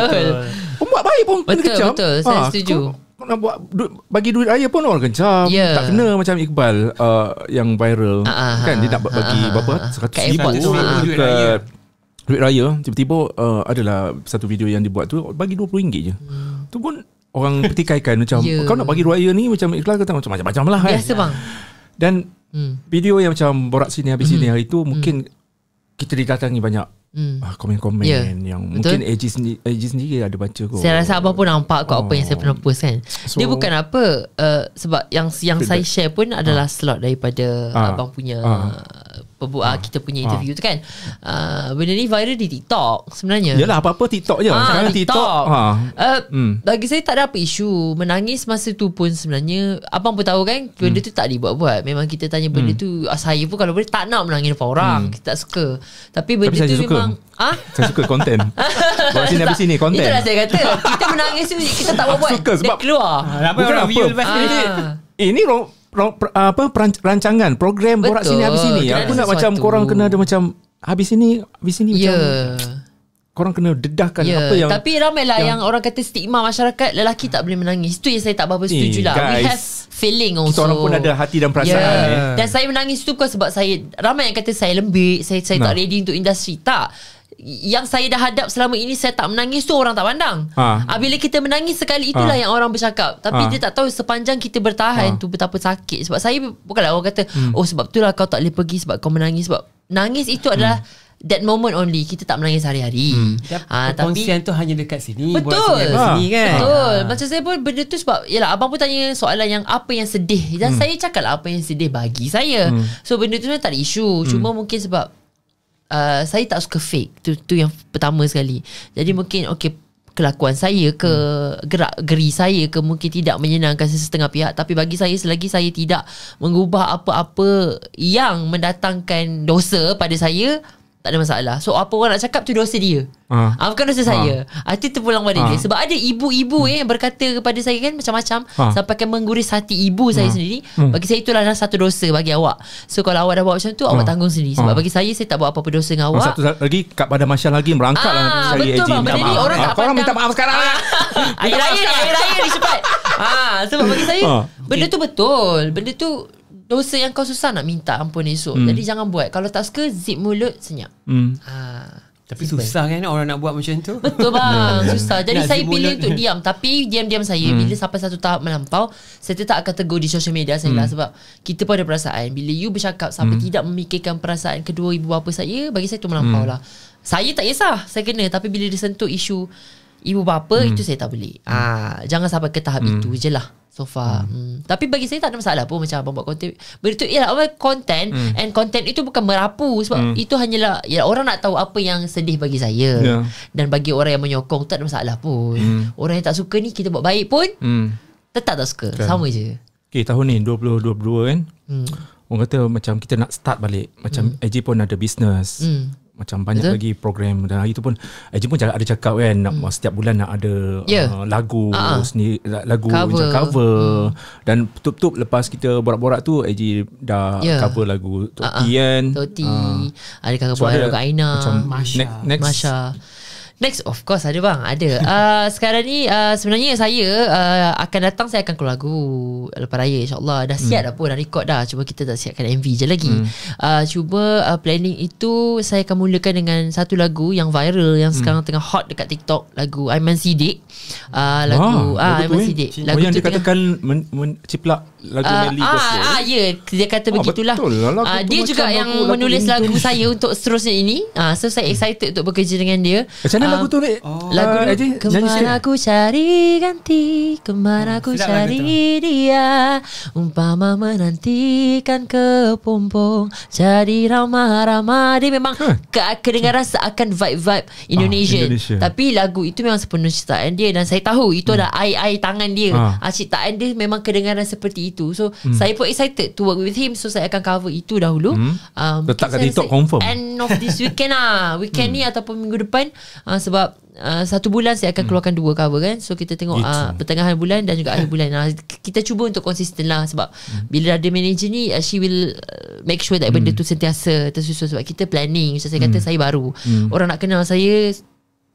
Kau buat baik pun kena kecam. Betul, saya setuju. Kau nak buat bagi duit raya pun orang kecam. Tak kena macam Iqbal yang viral kan, dia nak bagi berapa 100,000 duit raya. Tiba-tiba adalah satu video yang dibuat tu bagi RM20 je. Tu pun orang petikaikan macam kau nak bagi raya ni macam ikhlas kata macam-macam lah kan. Biasa bang. Dan video yang macam borak sini habis sini hari tu mungkin kita didatangi banyak komen-komen yang mungkin AG sendiri ada baca kot. Saya rasa abang pun nampak kot apa yang saya pernah post kan. Dia bukan apa, sebab yang saya share pun adalah slot daripada abang punya kita punya interview tu kan. Benda ni viral di TikTok sebenarnya. Yalah, apa-apa TikTok je. Sekarang TikTok. Bagi saya tak ada apa isu. Menangis masa tu pun sebenarnya abang pun tahu kan, benda tu tak dibuat-buat. Memang kita tanya benda tu, saya pun kalau boleh tak nak menangis depan orang. Kita tak suka. Tapi benda tu memang saya suka konten. Buat sini habis sini konten. Itulah saya kata. Kita menangis tu kita tak buat-buat. Suka sebab keluar. Bukan apa. Ini rancangan program Borak Sini Habis Sini. Aku nak macam korang kena ada macam habis ini macam korang kena dedahkan apa yang. Tapi ramailah yang orang kata stigma masyarakat lelaki tak boleh menangis. Itu yang saya tak berapa setuju lah. We have feeling also. Kita orang pun ada hati dan perasaan. Dan saya menangis tu bukan sebab saya, ramai yang kata saya lembik, saya tak ready untuk industri. Tak. Yang saya dah hadap selama ini, saya tak menangis tu orang tak pandang. Bila kita menangis sekali, itulah yang orang bercakap. Tapi dia tak tahu sepanjang kita bertahan tu betapa sakit. Sebab saya bukanlah orang kata sebab tu lah kau tak boleh pergi sebab kau menangis. Sebab nangis itu adalah that moment only. Kita tak menangis hari-hari. Perkongsian tu hanya dekat sini. Betul. Sini kan. Betul. Macam saya pun benda tu sebab yalah, abang pun tanya soalan yang apa yang sedih. Dan saya cakap lah apa yang sedih bagi saya. So benda tu tak ada isu. Cuma mungkin sebab saya tak suka fake. Tu yang pertama sekali. Jadi mungkin kelakuan saya ke gerak-geri saya ke mungkin tidak menyenangkan sesetengah pihak. Tapi bagi saya, selagi saya tidak mengubah apa-apa yang mendatangkan dosa pada saya, tak ada masalah. So apa orang nak cakap tu dosa dia. Bukan dosa saya. Itu terpulang pada dia. Sebab ada ibu-ibu yang berkata kepada saya kan macam-macam sampai kan mengguris hati ibu saya sendiri. Bagi saya itulah satu dosa bagi awak. So kalau awak dah buat macam tu, awak tanggung sendiri. Sebab bagi saya tak buat apa-apa dosa dengan awak. Satu lagi kat pada Masya lagi merangkap lah saya betul bang. Benda ni orang tak korang minta maaf sekarang. Air raya ni cepat. Sebab bagi saya benda tu betul. Benda tu dosa yang kau susah nak minta ampun esok. Jadi jangan buat. Kalau tak suka, zip mulut, senyap. Tapi susah kan orang nak buat macam tu. Betul bang. Susah. Jadi saya pilih untuk diam. Tapi diam-diam saya bila sampai satu tahap melampau, saya tetap akan tegur di social media saya lah. Sebab kita pun ada perasaan. Bila you bercakap sampai tidak memikirkan perasaan kedua ibu bapa saya, bagi saya tu melampau lah. Saya tak kisah, saya kena. Tapi bila disentuh isu ibu bapa, itu saya tak boleh. Jangan sampai ke tahap itu je lah so far. Tapi bagi saya tak ada masalah pun macam abang buat konten. Benda tu ialah konten. And konten itu bukan merapu. Sebab itu hanyalah orang nak tahu apa yang sedih bagi saya. Dan bagi orang yang menyokong, tak ada masalah pun. Orang yang tak suka ni, kita buat baik pun tetap tak suka. Sama je. Okay, tahun ni 2022 kan, orang kata macam kita nak start balik. Macam AJ pun ada business. Macam banyak lagi program. Dan hari tu pun AJ pun ada cakap kan, nak setiap bulan nak ada lagu sendiri, lagu cover. Dan betul-betul lepas kita borak-borak tu, AJ dah cover lagu Tok T kan. Tok T. Ada cover lagu Aina, Masya. Next of course ada bang. Ada. Sekarang ni sebenarnya saya akan datang, saya akan keluar lagu lepas raya insyaAllah. Dah siap dah pun, dah record dah. Cuma kita tak siapkan MV je lagi. Cuma planning itu saya akan mulakan dengan satu lagu yang viral, yang sekarang tengah hot dekat TikTok. Lagu Aiman Siddiq. Lagu Aiman Siddiq. Lagu yang dikatakan ciplak lagu Melly Gospel. Ya, dia kata begitulah. Dia juga yang menulis lagu saya untuk seterusnya ini. So saya excited untuk bekerja dengan dia. Macam mana lagu tu? Lagu kemana aku cari ganti, kemana aku cari dia, umpama menantikan kepompong jadi ramah-ramah. Dia memang kedengaran seakan vibe-vibe Indonesian. Tapi lagu itu memang sepenuh ciptaan dia. Dan saya tahu itu ada ai tangan dia. Ciptaan dia memang kedengaran seperti itu. So saya pun excited to work with him. So saya akan cover itu dahulu. Letak kat TikTok confirm end of this weekend weekend ni ataupun minggu depan. Sebab 1 bulan saya akan keluarkan 2 cover kan. So kita tengok pertengahan bulan dan juga akhir bulan. Kita cuba untuk konsisten lah. Sebab bila ada manager ni, she will make sure that benda tu sentiasa tersusun. Sebab kita planning. Macam saya kata, saya baru. Orang nak kenal saya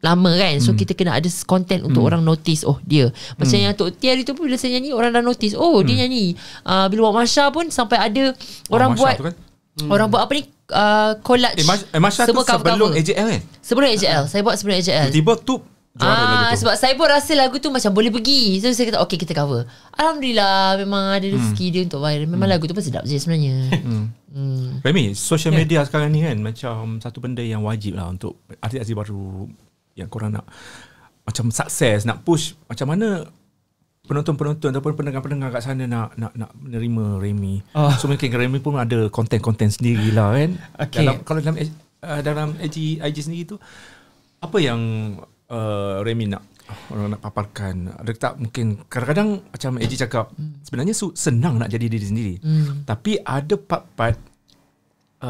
lama kan. So kita kena ada content untuk orang notice. Dia macam yang Tok T hari tu pun, bila saya nyanyi, orang dah notice. Dia nyanyi. Bila buat Masya pun sampai ada orang buat kan? Orang buat apa ni, collage. Masya tu sebelum AJL kan? Sebelum AJL. Saya buat sebelum AJL. Tiba-tiba tu sebab saya pun rasa lagu tu macam boleh pergi. So saya kata okay, kita cover. Alhamdulillah, memang ada rezeki dia untuk viral. Memang lagu tu pun sedap je sebenarnya. Remy, social media sekarang ni kan macam satu benda yang wajib lah untuk artis-artis baru yang korang nak macam sukses, nak push. Macam mana penonton-penonton ataupun pendengar-pendengar kat sana nak menerima Remy. So mungkin Remy pun ada konten-konten sendiri lah kan. Kalau dalam IG sendiri tu, apa yang Remy nak orang nak paparkan? Ada tak mungkin kadang-kadang macam AJ cakap, sebenarnya senang nak jadi diri sendiri, tapi ada part-part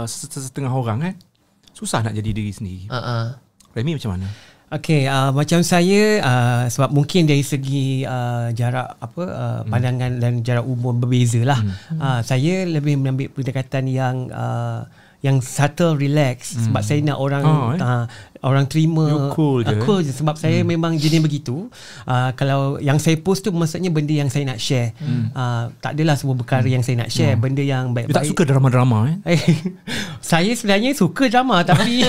setengah orang kan susah nak jadi diri sendiri. Remy macam mana? Okay, macam saya sebab mungkin dari segi jarak pandangan dan jarak umur berbeza lah. Saya lebih mengambil pendekatan yang subtle, relax, sebab saya nak orang terima cool je sebab saya memang jenis begitu. Kalau yang saya post tu maksudnya benda yang saya nak share. Tak adalah semua perkara yang saya nak share, benda yang baik-baik. Dia tak suka drama-drama Saya sebenarnya suka drama tapi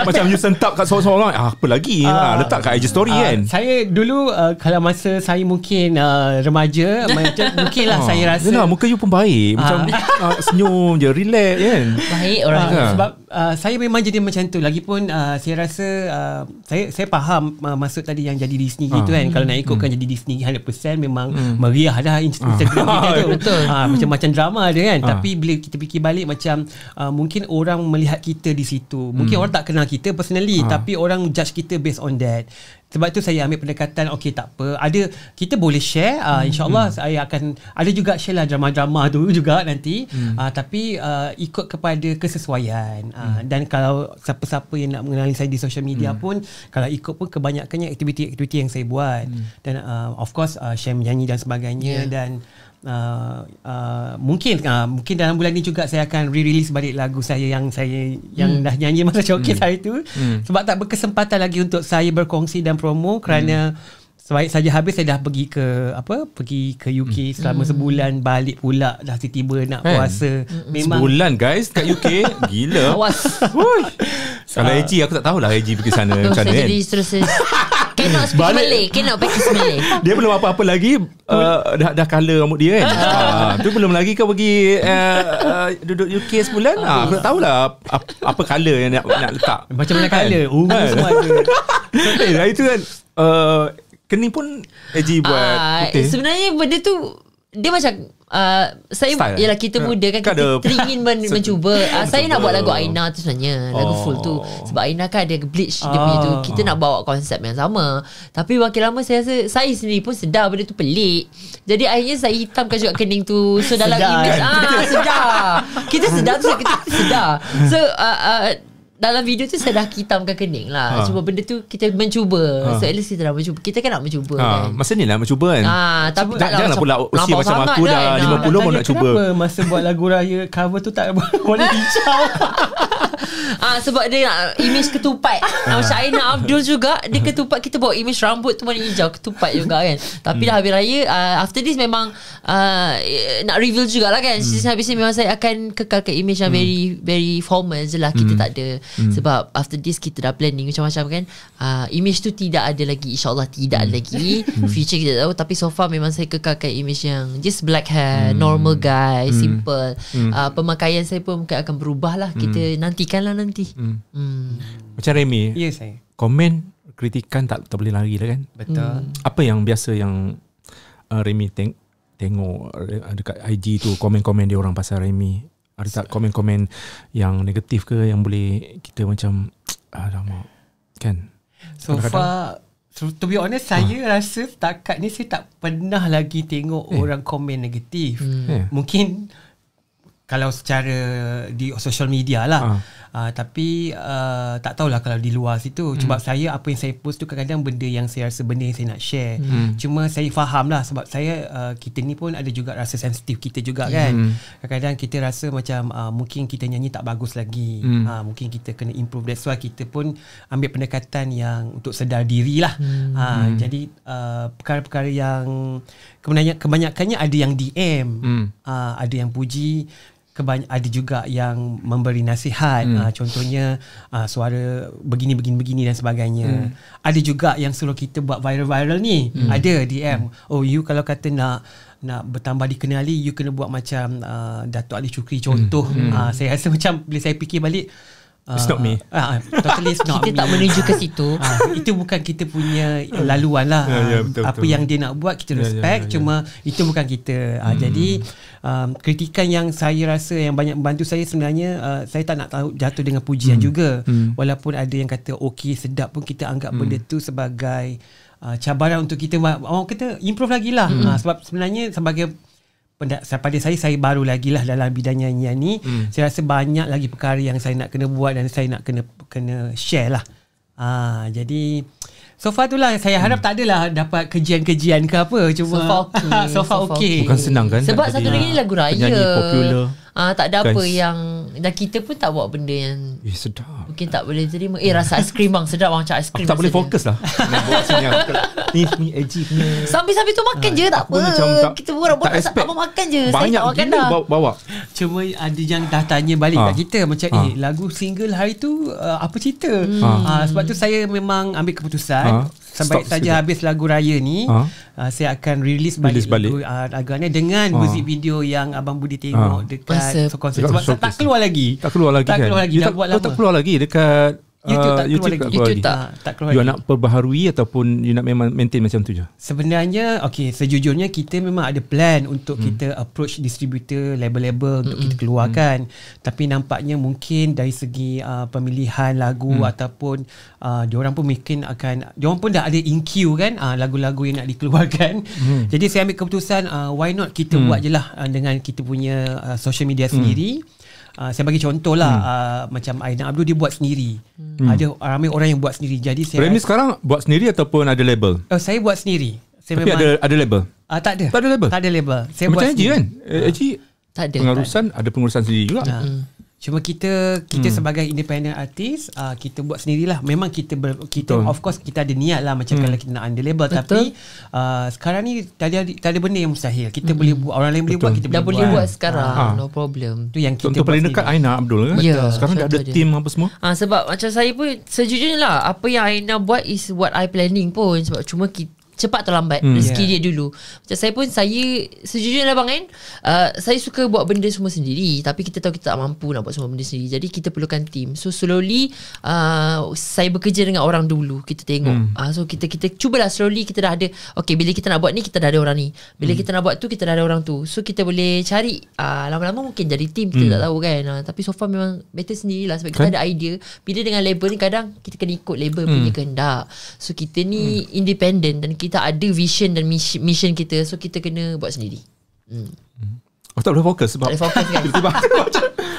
macam you sentap kat seorang-seorang, apa lagi letak kat IG story kan. Saya dulu kalau masa saya mungkin remaja mungkinlah saya rasa muka you pun baik, macam senyum je, relax kan. Baik orang sebab saya memang jadi macam tu. Lagipun saya rasa saya faham maksud tadi yang jadi Disney gitu kan. Kalau nak ikutkan jadi Disney 100% memang meriah dah Instagram kita tu. Betul. Macam-macam drama dia kan. Tapi bila kita fikir balik macam mungkin orang melihat kita di situ. Mungkin orang tak kenal kita personally, tapi orang judge kita based on that. Sebab tu saya ambil pendekatan, okay tak apa, ada kita boleh share, insyaAllah saya akan ada juga share lah drama-drama tu juga nanti, tapi ikut kepada kesesuaian. Dan kalau siapa-siapa yang nak mengenali saya di social media pun, kalau ikut pun kebanyakannya aktiviti-aktiviti yang saya buat. Dan of course share menyanyi dan sebagainya. Dan mungkin dalam bulan ni juga saya akan re-release balik lagu saya yang dah nyanyi masa showcase hari tu. Sebab tak berkesempatan lagi untuk saya berkongsi dan promo kerana sebaik saja habis saya dah pergi ke UK selama sebulan, balik pula dah tiba-tiba nak puasa. Memang sebulan guys kat UK. Gila. Awas. Kalau AG aku tak tahulah AG pergi sana macam mana kan. Jadi terus cannot speak Malay, cannot practice Malay. Dia belum apa-apa lagi, dah colour rambut dia kan. Tu belum lagi kau pergi duduk UK sebulan. Aku tak tahulah apa colour yang nak letak. Macam mana colour? Semua ada. Itu kan kening pun AG buat putih. Sebenarnya benda tu dia macam saya style. Yalah kita muda kan, kita teringin mencuba. Saya nak buat lagu Aina tu sebenarnya, lagu full tu, sebab Aina kan ada bleach dia punya tu. Kita nak bawa konsep yang sama, tapi makin lama saya rasa saya sendiri pun sedar benda tu pelik. Jadi akhirnya saya hitamkan juga kening tu. So dalam image sedar. Kita sedar tu, kita sedar. So dalam video tu saya dah hitamkan kening lah. Cuma benda tu kita mencuba. So at least kita dah mencuba. Kita kan nak mencuba kan. Masa ni lah mencuba kan. Tapi janganlah pula usia macam aku dah 50 pun nak cuba. Kenapa masa buat lagu raya cover tu tak warna hijau? Sebab dia nak image ketupat. Macam Aina Abdul juga, dia ketupat, kita bawa image rambut tu warna hijau, ketupat juga kan. Tapi dah habis raya, after this memang nak reveal jugalah kan. Habis ni memang saya akan kekalkan image yang very very formal je lah. Kita tak ada. Sebab after this kita dah planning macam-macam kan. Image tu tidak ada lagi, InsyaAllah tidak ada lagi. Future kita tak tahu. Tapi so far memang saya kekalkan image yang just black hair, normal guy, simple. Pemakaian saya pun mungkin akan berubah lah. Kita nantikanlah nanti. Macam Remy, yes, saya komen, kritikan tak boleh lari lah kan. Betul. Apa yang biasa yang Remy tengok dekat IG tu, komen-komen dia orang pasal Remy? Ada tak komen-komen yang negatif ke yang boleh kita macam alamak kan? So far, to be honest, saya rasa setakat ni saya tak pernah lagi tengok orang komen negatif. Mungkin kalau secara di social media lah. Tapi tak tahulah kalau di luar situ. Sebab saya, apa yang saya post tu kadang-kadang benda yang saya rasa benda yang saya nak share. Cuma saya faham lah, sebab saya kita ni pun ada juga rasa sensitif kita juga kan. Kadang-kadang kita rasa macam mungkin kita nyanyi tak bagus lagi. Mungkin kita kena improve. That's why kita pun ambil pendekatan yang untuk sedar diri lah. Jadi perkara-perkara yang kebanyakannya ada yang DM, ada yang puji, ada juga yang memberi nasihat. Contohnya suara begini dan sebagainya. Ada juga yang suruh kita buat viral ni. Ada DM, oh you kalau kata nak bertambah dikenali, you kena buat macam Dato' Ali Shukri contoh. Saya rasa macam bila saya fikir balik, it's not me. Totally it's not kita me. tak menuju ke situ. Itu bukan kita punya laluan lah. Betul, apa yang dia nak buat kita respect. Cuma itu bukan kita. Jadi kritikan yang saya rasa yang banyak membantu saya sebenarnya, saya tak nak tahu jatuh dengan pujian juga. Walaupun ada yang kata okey, sedap pun, kita anggap benda tu sebagai cabaran untuk kita improve lagi lah. Sebab sebenarnya pada saya baru lagi lah dalam bidang nyanyian ni. Saya rasa banyak lagi perkara yang saya nak kena buat dan saya nak kena share lah. Jadi so far tu lah, saya harap tak adalah dapat kejian-kejian ke apa. Cuma so far okay. Bukan senang kan? Sebab satu lagi ni lagu raya, penyanyi popular. Tak ada apa yang, dan kita pun tak buat benda yang sedap. mungkin tak boleh terima. Rasa aiskrim bang, sedap bang, macam aiskrim. Aku tak boleh fokus lah. Ni edgy punya. Sambil-sambil tu makan je, tak apa. Kita borak-borak tak makan je. Banyak gila bawa. Cuma ada yang dah tanya balik kat kita macam lagu single hari tu apa cerita. Sebab tu saya memang ambil keputusan sampai saja habis lagu raya ni saya akan release balik lagu ni dengan muzik video yang Abang Budi tengok dekat konsert. Sebab tak keluar lagi. Tak keluar lagi dah buat lama. Tak keluar lagi dekat YouTube tak keluar lagi. You nak perbaharui ataupun you nak memang maintain macam tu je? Sebenarnya sejujurnya kita memang ada plan untuk kita approach distributor, label-label untuk kita keluarkan. Tapi nampaknya mungkin dari segi pemilihan lagu ataupun diorang pun mungkin diorang pun dah ada in queue kan, lagu-lagu yang nak dikeluarkan. Jadi saya ambil keputusan why not kita buat je lah dengan kita punya social media sendiri. Saya bagi contoh lah, macam Aina Abdul dia buat sendiri. Ada ramai orang yang buat sendiri. Jadi saya Remy sekarang buat sendiri ataupun ada label? Saya buat sendiri. Tapi ada label? Tak ada. Tak ada label? Tak ada label. Saya macam buat Haji kan? Haji tak ada. Ada pengurusan sendiri juga. Cuma kita sebagai independent artist, kita buat sendirilah. Memang kita of course kita ada niat lah macam kalau kita nak under label. Betul. Tapi sekarang ni tak ada benda yang mustahil. Kita boleh buat, orang lain boleh buat, kita dah boleh buat sekarang. No problem. Tu yang kita contoh paling dekat Aina Abdul kan. Sekarang dah ada team apa semua. Sebab macam saya pun sejujurnya lah, apa yang Aina buat is what I planning pun. Sebab cuma kita cepat atau lambat rezeki dia dulu. Macam saya sejujurnya lah bang kan, saya suka buat benda semua sendiri, tapi kita tahu kita tak mampu nak buat semua benda sendiri. Jadi kita perlukan team. So slowly saya bekerja dengan orang dulu. Kita tengok so kita cubalah slowly. Kita dah ada, okay, bila kita nak buat ni kita dah ada orang ni, bila kita nak buat tu kita dah ada orang tu. So kita boleh cari, lama-lama mungkin jadi team, kita tak tahu kan. Tapi so far memang better sendirilah. Sebab kita ada idea. Bila dengan label ni kadang kita kena ikut label punya kehendak. So kita ni independent dan kita ada vision dan mission kita. So kita kena buat sendiri. Tak boleh fokus sebab tak boleh fokus kan. Tiba-tiba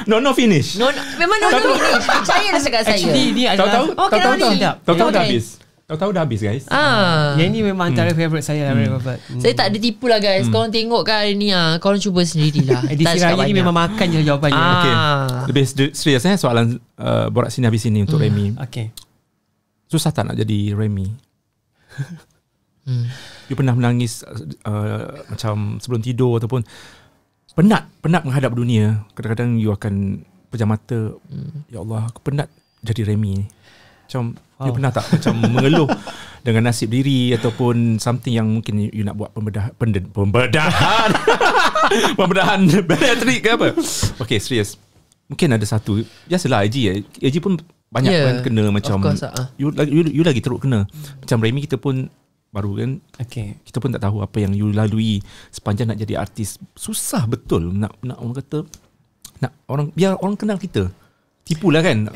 no finish. Memang no finish. Percayalah cakap saya. Actually ni adalah tahu dah habis. Tahu dah habis guys. Yang ni memang antara favourite saya. Saya tak ada tipu lah guys. Korang tengok kan hari ni, korang cuba sendirilah. Edisi raya ni memang makan je jawapannya. Okay. Lebih serius soalan borak sini habis ini untuk Remy. Okay. Susah tak nak jadi Remy? You pernah menangis macam sebelum tidur ataupun penat menghadap dunia. Kadang-kadang you akan pejam mata, ya Allah, aku penat jadi Remy ni. Macam you pernah tak macam mengeluh dengan nasib diri ataupun something yang mungkin you nak buat pembedahan bariatrik ke apa? Okay, serius. Mungkin ada satu, biasalah AG pun banyak kan kena macam you lagi teruk kena. Macam Remy kita pun baru kan. Kita pun tak tahu apa yang you lalui sepanjang nak jadi artis. Susah betul nak orang kata, nak biar orang kenal kita. Tipulah kan.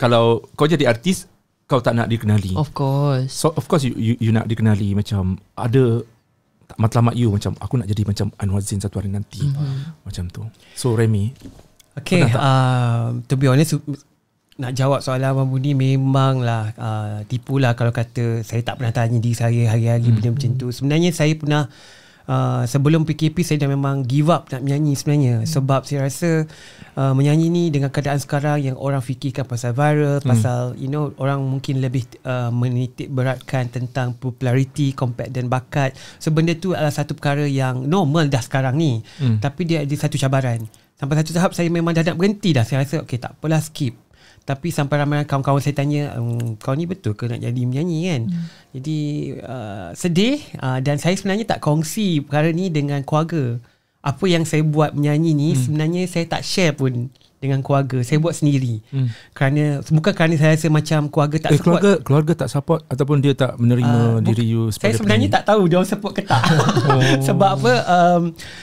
Kalau kau jadi artis, kau tak nak dikenali. Of course. So of course you nak dikenali. Macam ada matlamat you, macam aku nak jadi macam Anwar Zain satu hari nanti. Macam tu. So Remy, to be honest, nak jawab soalan Abang Budi, memanglah tipulah kalau kata saya tak pernah tanya diri saya hari-hari benda macam tu. Sebenarnya saya pernah sebelum PKP saya dah memang give up nak menyanyi sebenarnya. Sebab saya rasa menyanyi ni dengan keadaan sekarang yang orang fikirkan pasal viral, pasal orang mungkin lebih menitik beratkan tentang populariti compared dan bakat. So benda tu adalah satu perkara yang normal dah sekarang ni. Tapi dia ada satu cabaran. Sampai satu tahap saya memang dah nak berhenti dah. Saya rasa okay, tak apalah, skip. Tapi sampai ramai kawan-kawan saya tanya, kau ni betul ke nak jadi menyanyi kan? Jadi sedih, dan saya sebenarnya tak kongsi perkara ni dengan keluarga. Apa yang saya buat menyanyi ni sebenarnya saya tak share pun dengan keluarga. Saya buat sendiri. Bukan kerana saya rasa macam keluarga tak support. Keluarga tak support ataupun dia tak menerima diri you sebagai saya sebenarnya penyanyi? Tak tahu dia orang support ke tak. Sebab apa,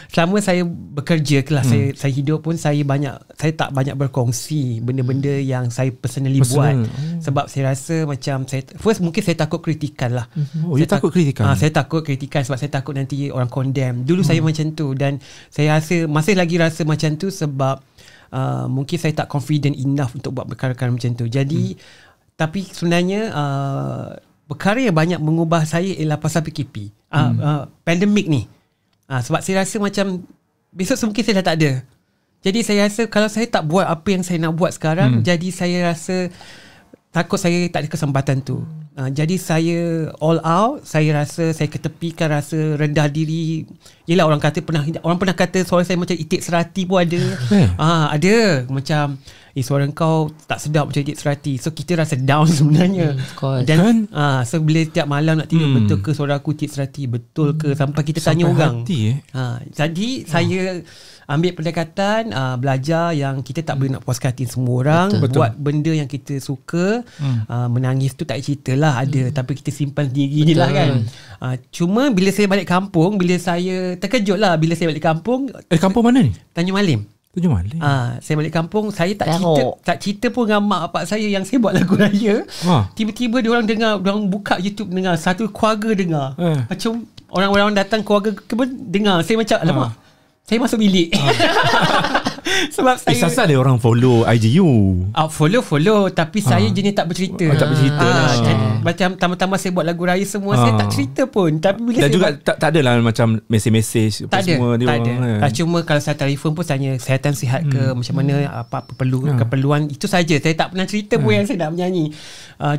selama saya bekerja kelas, saya hidup pun saya tak banyak berkongsi benda-benda yang saya personally buat. Sebab saya rasa macam mungkin saya takut kritikan lah. You takut kritikan? Saya takut kritikan sebab saya takut nanti orang condemn. Dulu saya macam tu, dan saya rasa masih lagi rasa macam tu sebab mungkin saya tak confident enough untuk buat perkara-perkara macam tu. Jadi Tapi sebenarnya perkara yang banyak mengubah saya ialah pasal PKP, pandemik ni. Sebab saya rasa macam besok mungkin saya dah tak ada. Jadi saya rasa kalau saya tak buat apa yang saya nak buat sekarang, jadi saya rasa takut saya tak ada kesempatan tu. Jadi saya all out. Saya rasa saya ketepikan rasa rendah diri. Yelah, orang pernah kata suara saya macam itik serati pun ada. Ada macam suara kau tak sedap macam itik serati. So kita rasa down sebenarnya. Dan so bila tiap malam nak tidur, betul ke suara aku itik serati, betul ke, sampai kita sampai tanya orang. Jadi saya ambil pendekatan belajar yang kita tak boleh nak puaskan hati semua orang. Buat benda yang kita suka. Menangis tu tak cerita lah, ada, tapi kita simpan sendiri je lah kan. Cuma bila saya balik kampung, bila saya terkejut lah bila saya balik kampung. Kampung mana ni? Tanjung Malim. Saya balik kampung, saya tak cerita pun dengan mak bapak saya yang saya buat lagu raya. Tiba-tiba diorang dengar, diorang buka YouTube dengar, satu keluarga dengar. Macam orang-orang datang keluarga pun dengar. Saya macam alamak, saya masuk bilik. Sebab saya asal ada orang follow IG you. Follow tapi saya jenis tak bercerita. Tak bercerita macam tambah-tambah saya buat lagu raya semua, saya tak cerita pun. Tapi bila dan juga tak adalah macam mesej-mesej tak semua ada, dia tak orang ada. Cuma kalau saya telefon pun tanya kesihatan sihat ke, macam mana, apa keperluan, itu saja. Saya tak pernah cerita pun yang saya nak menyanyi.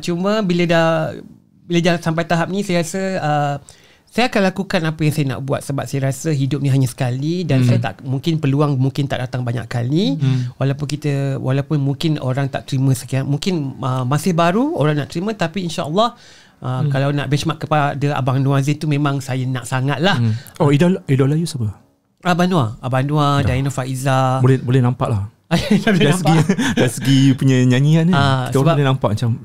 Cuma bila dah sampai tahap ni, saya rasa saya akan lakukan apa yang saya nak buat, sebab saya rasa hidup ni hanya sekali dan saya tak peluang mungkin tak datang banyak kali. Walaupun mungkin orang tak terima sekian, mungkin masih baru orang nak terima, tapi insya-Allah kalau nak benchmark kepada Abang Noor Azin tu memang saya nak sangat lah. Idola you siapa? Abang Noor, Daina Faiza. Boleh nampak lah. Dari segi punya nyanyian ni, kita orang boleh nampak macam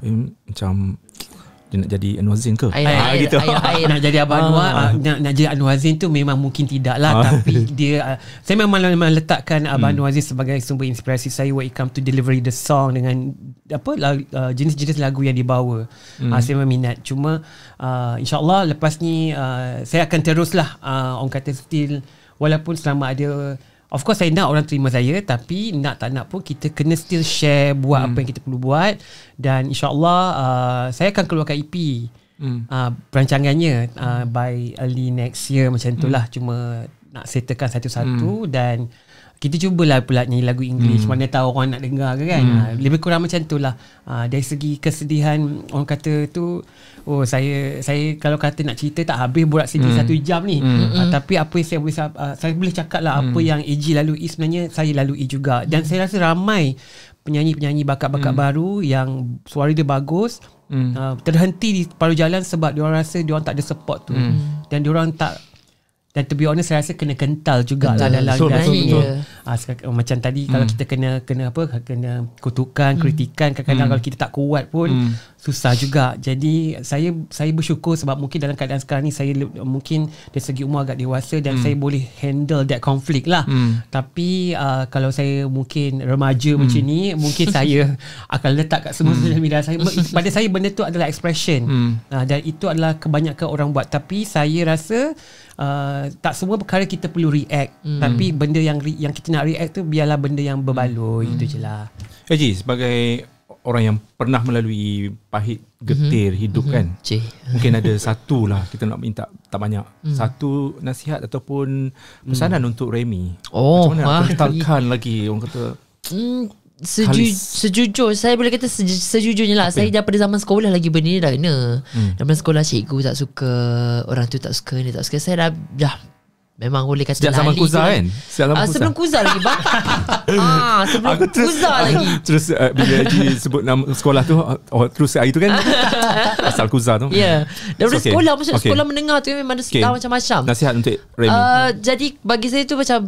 dia nak jadi Anwar Zain ke? Gitu. Nak jadi Abang Anwar, nak jadi Anwar Zain tu memang mungkin tidak lah. Tapi dia, saya memang letakkan Abang Anwar Zain sebagai sumber inspirasi saya when it come to delivery the song dengan jenis-jenis lagu yang dibawa. Saya memang minat. Cuma insyaAllah lepas ni saya akan teruslah orang kata still, walaupun selama ada, of course saya nak orang terima saya, tapi nak tak nak pun kita kena still share, buat apa yang kita perlu buat. Dan insyaAllah saya akan keluarkan EP perancangannya by early next year macam tu lah. Cuma nak settlekan satu-satu dan kita cubalah pula nyanyi lagu English. Mana tahu orang nak dengar ke kan. Lebih kurang macam tu lah. Dari segi kesedihan, orang kata tu, saya kalau kata nak cerita tak habis buat sini 1 jam ni. Tapi apa yang saya boleh cakap lah, apa yang AG lalui sebenarnya saya lalui juga. Dan saya rasa ramai penyanyi-penyanyi bakat-bakat baru yang suara dia bagus, terhenti di separuh jalan sebab diorang rasa diorang tak ada support tu. Dan diorang tak, dan to be honest saya rasa kena kental jugalah dalam macam tadi kalau kita kena kutukan, kritikan, kadang-kadang kalau kita tak kuat pun susah juga. Jadi saya bersyukur sebab mungkin dalam keadaan sekarang ni saya mungkin dari segi umur agak dewasa dan saya boleh handle that conflict lah. Tapi kalau saya mungkin remaja macam ni, mungkin saya akan letak kat semua social media saya. Pada saya benda tu adalah expression, dan itu adalah kebanyakan orang buat. Tapi saya rasa tak semua perkara kita perlu react, tapi benda yang kita nak react tu biarlah benda yang berbaloi. Itu je lah. Haji, sebagai orang yang pernah melalui pahit getir hidup kan, mungkin ada satu lah, kita nak minta tak banyak, satu nasihat ataupun pesanan untuk Remy. Macam mana nak kentalkan lagi, orang kata sejujur saya boleh kata sejujurnya lah, saya daripada zaman sekolah lagi benda ni dah kena. Zaman sekolah cikgu tak suka, orang tu tak suka, ni tak suka. Saya dah memang boleh kata sejak zaman Kuza kan? Sebelum Kuza lagi bang. Sebelum Kuza lagi. Terus bila Haji sebut nama sekolah tu, terus hari tu kan asal Kuza tu. Ya, daripada sekolah, maksud sekolah menengah tu memang ada macam-macam nasihat untuk Remy. Jadi bagi saya tu macam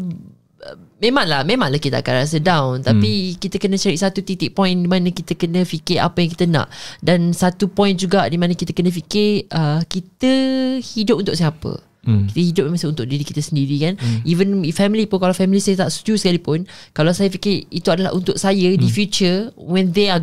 Memanglah kita akan rasa down, tapi kita kena cari satu titik point di mana kita kena fikir apa yang kita nak. Dan satu point juga di mana kita kena fikir kita hidup untuk siapa. Kita hidup memang untuk diri kita sendiri kan. Even family pun, kalau family saya tak setuju sekalipun, kalau saya fikir itu adalah untuk saya di future, when they are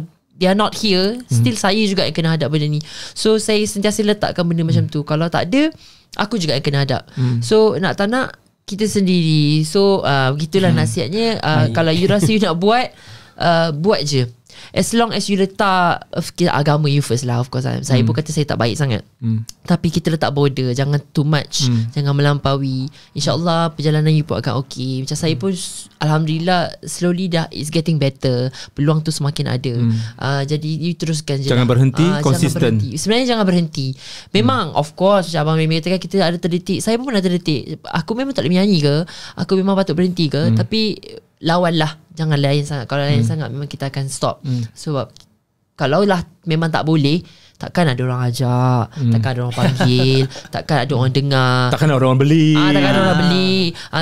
not here, still saya juga yang kena hadap benda ni. So saya sentiasa letakkan benda macam tu. Kalau tak ada, aku juga yang kena hadap. So nak tak nak kita sendiri. So begitulah nasihatnya. Kalau you rasa you nak buat je. as long as you letak agama you first lah, of course lah. Saya pun kata saya tak baik sangat, tapi kita letak border, jangan too much, jangan melampaui. InsyaAllah perjalanan you pun akan okay. Macam saya pun alhamdulillah slowly dah it's getting better, peluang tu semakin ada. Jadi you teruskan je, jangan berhenti, konsisten. Sebenarnya jangan berhenti. Memang of course macam Abang Mimi katakan, kita ada terdetik. Saya pun pernah terdetik, aku memang tak boleh menyanyi ke, aku memang patut berhenti ke, tapi lawanlah, jangan layan sangat. Kalau layan sangat memang kita akan stop. Sebab kalau lah memang tak boleh, takkan ada orang ajak, takkan ada orang panggil, takkan ada orang dengar, takkan ada orang beli, takkan ada orang beli.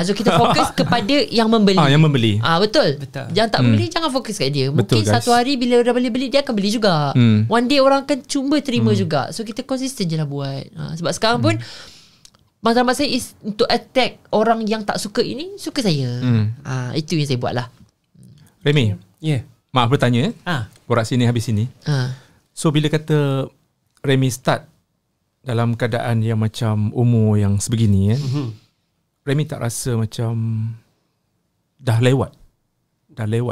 So kita fokus kepada yang membeli. Yang membeli. Betul. Yang tak beli jangan fokus kat dia. Mungkin Betul, satu hari bila dah beli dia akan beli juga. One day orang akan cuba terima juga. So kita konsisten je lah buat. Sebab sekarang pun matlamat saya is untuk attack orang yang tak suka ini, suka saya. Itu yang saya buat lah. Remy, maaf bertanya, borak sini habis sini. So bila kata Remy start dalam keadaan yang macam umur yang sebegini, Remy tak rasa macam dah lewat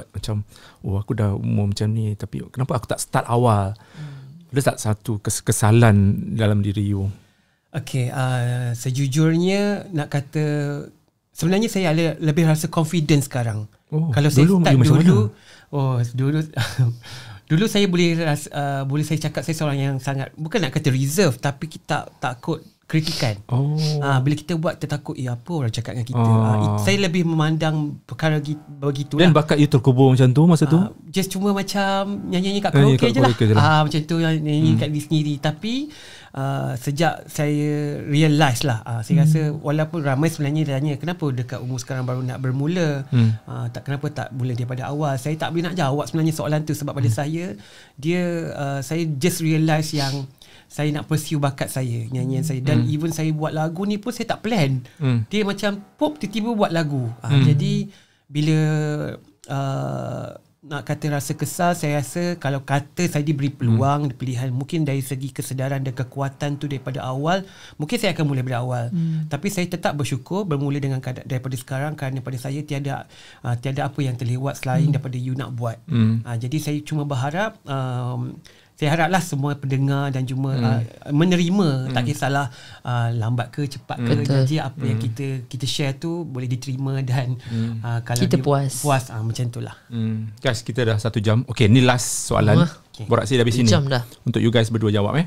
macam, aku dah umur macam ni, tapi kenapa aku tak start awal? Ada tak satu kekesalan dalam diri you? Okay, sejujurnya nak kata, sebenarnya saya lebih rasa confident sekarang. Kalau saya dulu, start dulu saya boleh saya cakap saya seorang yang sangat, bukan nak kata reserve, tapi kita takut kritikan. Bila kita buat kita takut, apa orang cakap dengan kita. Saya lebih memandang perkara begitulah. Dan bakat you terkubur macam tu masa tu? Just cuma macam nyanyi kat karaoke je lah. Macam tu, nyanyi kat diri sendiri. Tapi sejak saya realise lah, saya rasa walaupun ramai sebenarnya tanya kenapa dekat umur sekarang baru nak bermula, kenapa tak mula daripada awal. Saya tak boleh nak jawab sebenarnya soalan tu, sebab pada saya saya just realise yang saya nak pursue bakat saya, nyanyian saya. Dan even saya buat lagu ni pun saya tak plan. Dia macam pop tiba-tiba buat lagu. Jadi bila nak kata rasa kesal, saya rasa kalau kata saya diberi peluang, pilihan, mungkin dari segi kesedaran dan kekuatan tu daripada awal, mungkin saya akan mulai dari awal. Tapi saya tetap bersyukur bermula dengan daripada sekarang, kerana pada saya tiada apa yang terlewat selain daripada you nak buat. Jadi saya cuma berharap, saya haraplah semua pendengar dan cuma menerima, tak kisahlah lambat ke cepat ke, jadi apa yang kita share tu boleh diterima dan kalau kita puas macam itulah. Guys, kita dah 1 jam. Okay, ni last soalan. Borak sini habis sini. Untuk you guys berdua jawab.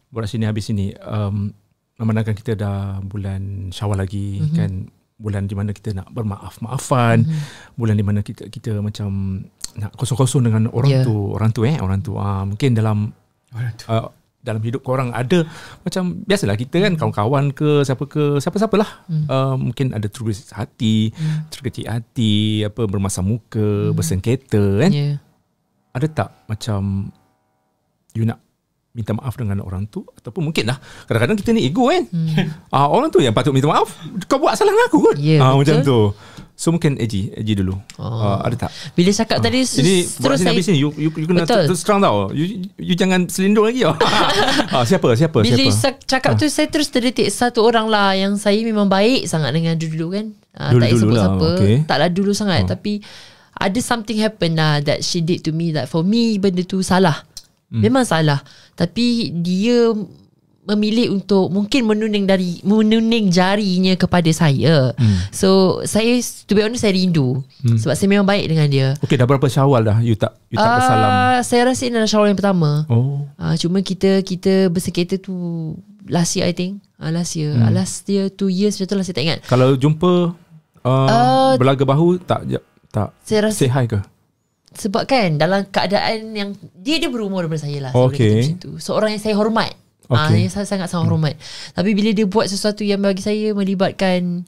Borak sini habis sini. Memandangkan kita dah bulan Syawal lagi, kan, bulan di mana kita nak bermaaf-maafan, bulan di mana kita macam nak kosong-kosong dengan orang tu. Mungkin dalam hidup korang ada macam biasalah kita kan, kawan-kawan ke siapa-siapalah, mungkin ada terus hati, terkecil hati, bermasam muka, bersengketa kan. Ada tak macam you nak minta maaf dengan orang tu, ataupun mungkin lah kadang-kadang kita ni ego kan, orang tu yang patut minta maaf, kau buat salah dengan aku kot, macam tu. So mungkin Eji dulu. Ada tak? Bila cakap tadi ini terus habis ni you kena terus terang tau, you jangan selindung lagi. Siapa bila cakap tu saya terus terdetik satu orang lah yang saya memang baik sangat dengan dulu kan. Tak sebut siapa, taklah dulu sangat, tapi ada something happen lah that she did to me, that for me benda tu salah. Memang salah, tapi dia memilih untuk mungkin menunjuk jarinya kepada saya. So saya, to be honest, saya rindu sebab saya memang baik dengan dia. Okay, dah berapa Syawal dah you tak bersalam? Saya rasa ini adalah Syawal yang pertama. Cuma kita bersengketa tu last year, I think. Last year 2 years macam tu lah, saya tak ingat. Kalau jumpa berlaga bahu tak saya rasa, say hi ke? Sebab kan dalam keadaan yang dia berumur daripada saya lah, seorang yang saya hormat, yang saya sangat hormat. Tapi bila dia buat sesuatu yang bagi saya melibatkan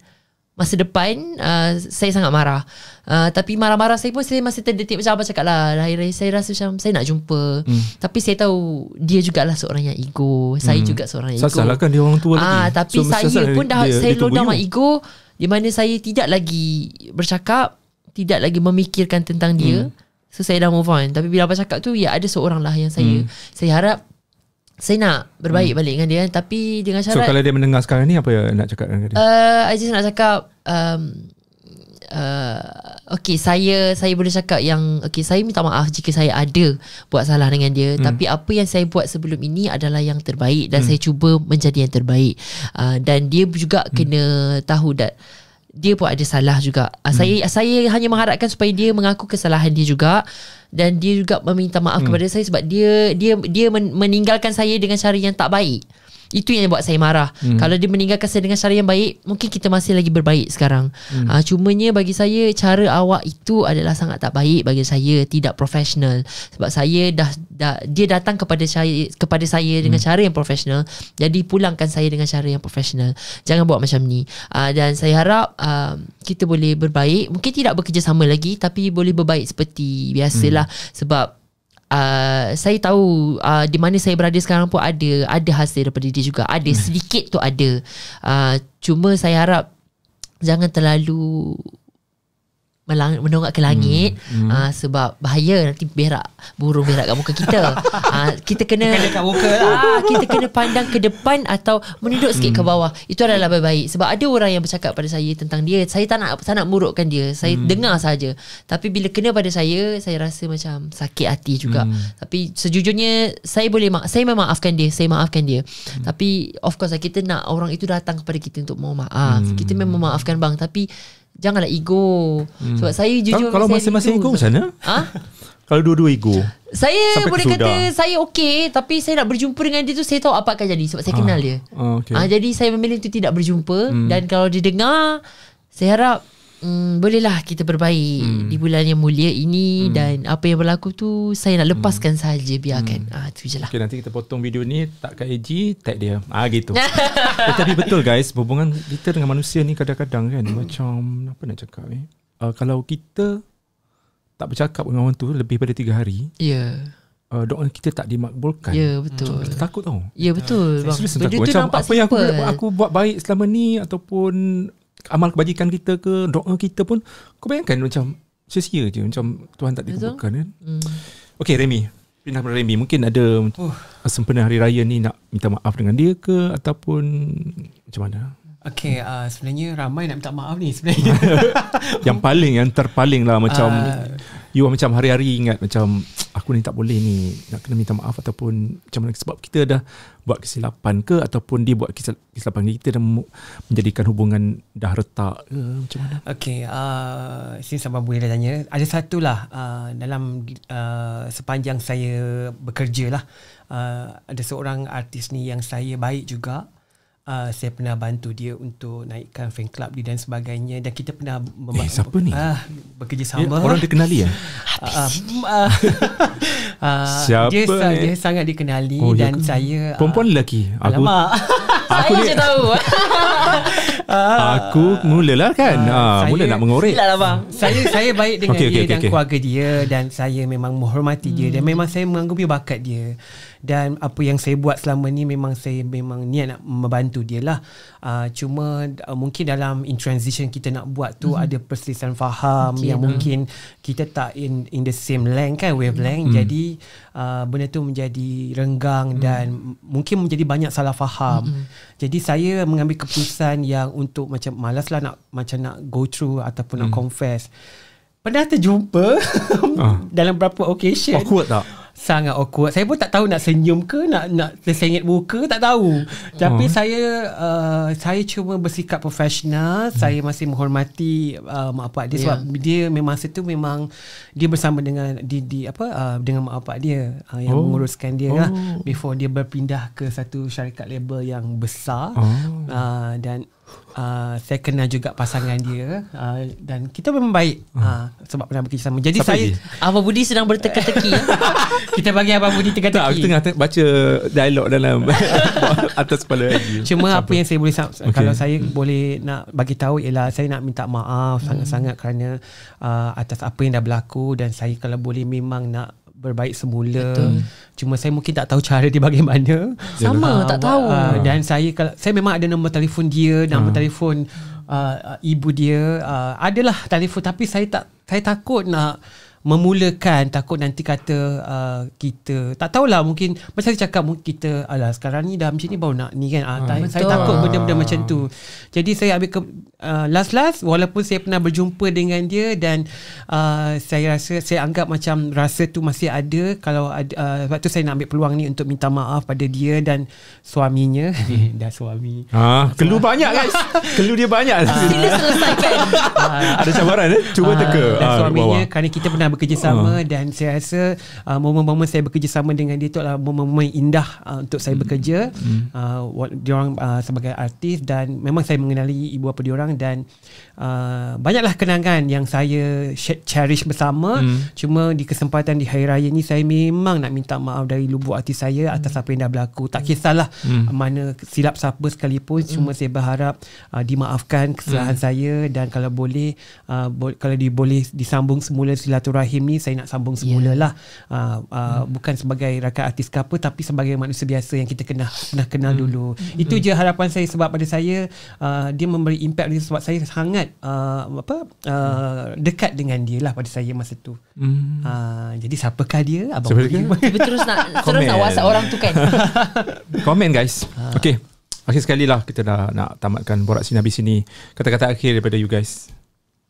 masa depan, saya sangat marah. Tapi marah-marah saya pun saya masih terdetik, macam abang cakap lah, hari-hari saya rasa macam saya nak jumpa. Tapi saya tahu dia jugalah seorang yang ego, saya juga seorang yang ego. Salahkan dia orang tua lagi. Tapi saya pun dah saya low down my ego, di mana saya tidak lagi bercakap, tidak lagi memikirkan tentang dia. So saya dah move on. Tapi bila abang cakap tu, ada seorang lah yang saya harap saya nak berbaik balik dengan dia, tapi dengan syarat. So kalau dia mendengar sekarang ni, apa yang nak cakap dengan dia? I just nak cakap Okay, saya boleh cakap yang saya minta maaf jika saya ada buat salah dengan dia, tapi apa yang saya buat sebelum ini adalah yang terbaik dan saya cuba menjadi yang terbaik. Dan dia juga kena tahu that dia pun ada salah juga. Saya hanya mengharapkan supaya dia mengaku kesalahan dia juga, dan dia juga meminta maaf kepada saya sebab dia meninggalkan saya dengan cara yang tak baik. Itu yang buat saya marah. Kalau dia meninggalkan saya dengan cara yang baik, mungkin kita masih lagi berbaik sekarang. Cumanya bagi saya, cara awak itu adalah sangat tak baik bagi saya, tidak profesional. Sebab saya dia datang kepada saya dengan cara yang profesional, jadi pulangkan saya dengan cara yang profesional. Jangan buat macam ni. Dan saya harap kita boleh berbaik. Mungkin tidak bekerjasama lagi, tapi boleh berbaik seperti biasalah. Sebab saya tahu di mana saya berada sekarang pun ada hasil daripada dia juga. Ada sedikit tu ada. Cuma saya harap jangan terlalu menonggak ke langit, sebab bahaya nanti burung berak kat muka kita. Kita kena kat muka kita kena pandang ke depan atau menunduk sikit ke bawah. Itu adalah lebih baik. Sebab ada orang yang bercakap pada saya tentang dia, saya tak nak murukkan dia, saya dengar saja. Tapi bila kena pada saya rasa macam sakit hati juga. Tapi sejujurnya saya memaafkan dia, tapi of course kita nak orang itu datang kepada kita untuk mohon maaf. Kita memang memaafkan bang, tapi janganlah ego. Sebab saya jujur, kalau masing-masing ego macam mana? Kalau dua-dua ego, saya boleh kata saya okey, tapi saya nak berjumpa dengan dia tu, saya tahu apa akan jadi sebab saya kenal dia. Jadi saya memilih untuk tidak berjumpa. Dan kalau dia dengar, saya harap bolehlah kita berbaik di bulan yang mulia ini. Dan apa yang berlaku tu saya nak lepaskan saja, biarkan. Itu je lah. Okay, nanti kita potong video ni, tak kat IG, tag dia. Gitu. Tapi betul guys, hubungan kita dengan manusia ni kadang-kadang kan macam apa nak cakap kalau kita tak bercakap dengan orang tu lebih pada 3 hari, doa kita tak dimakbulkan. Ya, betul. Kita takut tau. Ya, betul. Benda tu macam apa yang aku buat baik selama ni, ataupun amal kebajikan kita ke, doa kita pun, kau bayangkan macam sia-sia je, macam Tuhan tak dikabulkan kan. Okay, Remy, pindah pada Remy. Mungkin ada sempena hari raya ni nak minta maaf dengan dia ke, ataupun macam mana? Okay, sebenarnya ramai nak minta maaf ni sebenarnya. yang terpaling lah macam you macam hari-hari ingat macam aku ni tak boleh ni, nak kena minta maaf ataupun macam mana, sebab kita dah buat kesilapan ke, ataupun dia buat kesilapan kita dan menjadikan hubungan dah retak ke, macam mana? Okay, since abang boleh dah tanya, ada satu lah dalam sepanjang saya bekerja lah, ada seorang artis ni yang saya baik juga. Saya pernah bantu dia untuk naikkan fan club dia dan sebagainya, dan kita pernah siapa ni? Bekerjasama. Orang dikenali siapa? Dia sangat dikenali. Dan saya perempuan lelaki? Alamak. Aku je tahu. Aku mulalah kan. Mula nak mengorek. Saya baik dengan dia dan keluarga dia, dan saya memang menghormati dia, dan memang saya mengagumi bakat dia. Dan apa yang saya buat selama ni saya memang niat nak membantu dia lah. Cuma mungkin dalam in transition kita nak buat tu ada perselisihan faham yang mungkin kita tak in the same length kan, wavelength. Jadi benda tu menjadi renggang dan mungkin menjadi banyak salah faham. Jadi saya mengambil keputusan yang untuk macam malas lah nak go through ataupun nak confess. Pernah terjumpa dalam beberapa occasion. Awkward tak? Sangat awkward. Saya pun tak tahu nak senyum ke, nak tersengit muka, tak tahu. Tapi saya cuma bersikap profesional. Saya masih menghormati mak bapak dia, sebab dia memang masa tu memang dia bersama dengan dengan mak bapak dia yang menguruskan dia lah, before dia berpindah ke satu syarikat label yang besar. Dan saya kenal juga pasangan dia, dan kita memang baik sebab pernah bekerjasama. Jadi Abang Budi sedang berteka-teki. Kita bagi Abang Budi teka-teki. Aku tengah baca dialog dalam atas kepala lagi. Cuma apa yang saya boleh kalau saya boleh nak bagi tahu ialah saya nak minta maaf sangat-sangat kerana atas apa yang dah berlaku, dan saya kalau boleh memang nak berbaik semula. Betul. Cuma saya mungkin tak tahu cara dia bagaimana. Sama, tak tahu. Dan saya memang ada nombor telefon dia, nombor telefon ibu dia, adalah telefon, tapi saya takut nak memulakan, takut nanti kata kita tak tahulah, mungkin macam saya cakap, mungkin kita alah sekarang ni dah macam ni baru nak ni kan. Saya takut benda-benda macam tu. Jadi saya ambil last walaupun saya pernah berjumpa dengan dia dan saya rasa, saya anggap macam rasa tu masih ada. Kalau ada, sebab tu saya nak ambil peluang ni untuk minta maaf pada dia dan suaminya. Dah suami. Kelu banyak guys. Kelu dia banyak. Sila selesaikan. Ada cabaran cuba teka. Dan suaminya, kerana kita pernah bekerjasama dan saya rasa momen-momen saya bekerjasama dengan dia tu adalah momen-momen indah untuk saya bekerja. Diorang sebagai artis dan memang saya mengenali ibu bapa diorang dan banyaklah kenangan yang saya cherish bersama. Cuma di kesempatan di Hari Raya ni saya memang nak minta maaf dari lubuk hati saya atas apa yang dah berlaku. Tak kisahlah mana silap siapa sekalipun, cuma saya berharap dimaafkan kesalahan saya dan kalau boleh kalau boleh disambung semula silaturahim ni, saya nak sambung semula lah. Bukan sebagai rakan artis ke apa, tapi sebagai manusia biasa yang kita pernah kenal dulu. Itu je harapan saya, sebab pada saya dia memberi impact dia, sebab saya sangat dekat dengan dia lah pada saya masa tu. Jadi siapakah dia? Abang terus nak WhatsApp orang tu kan. Komen guys. Okay, akhir sekali lah kita dah nak tamatkan Borak Sini Habis Sini. Kata-kata akhir daripada you guys.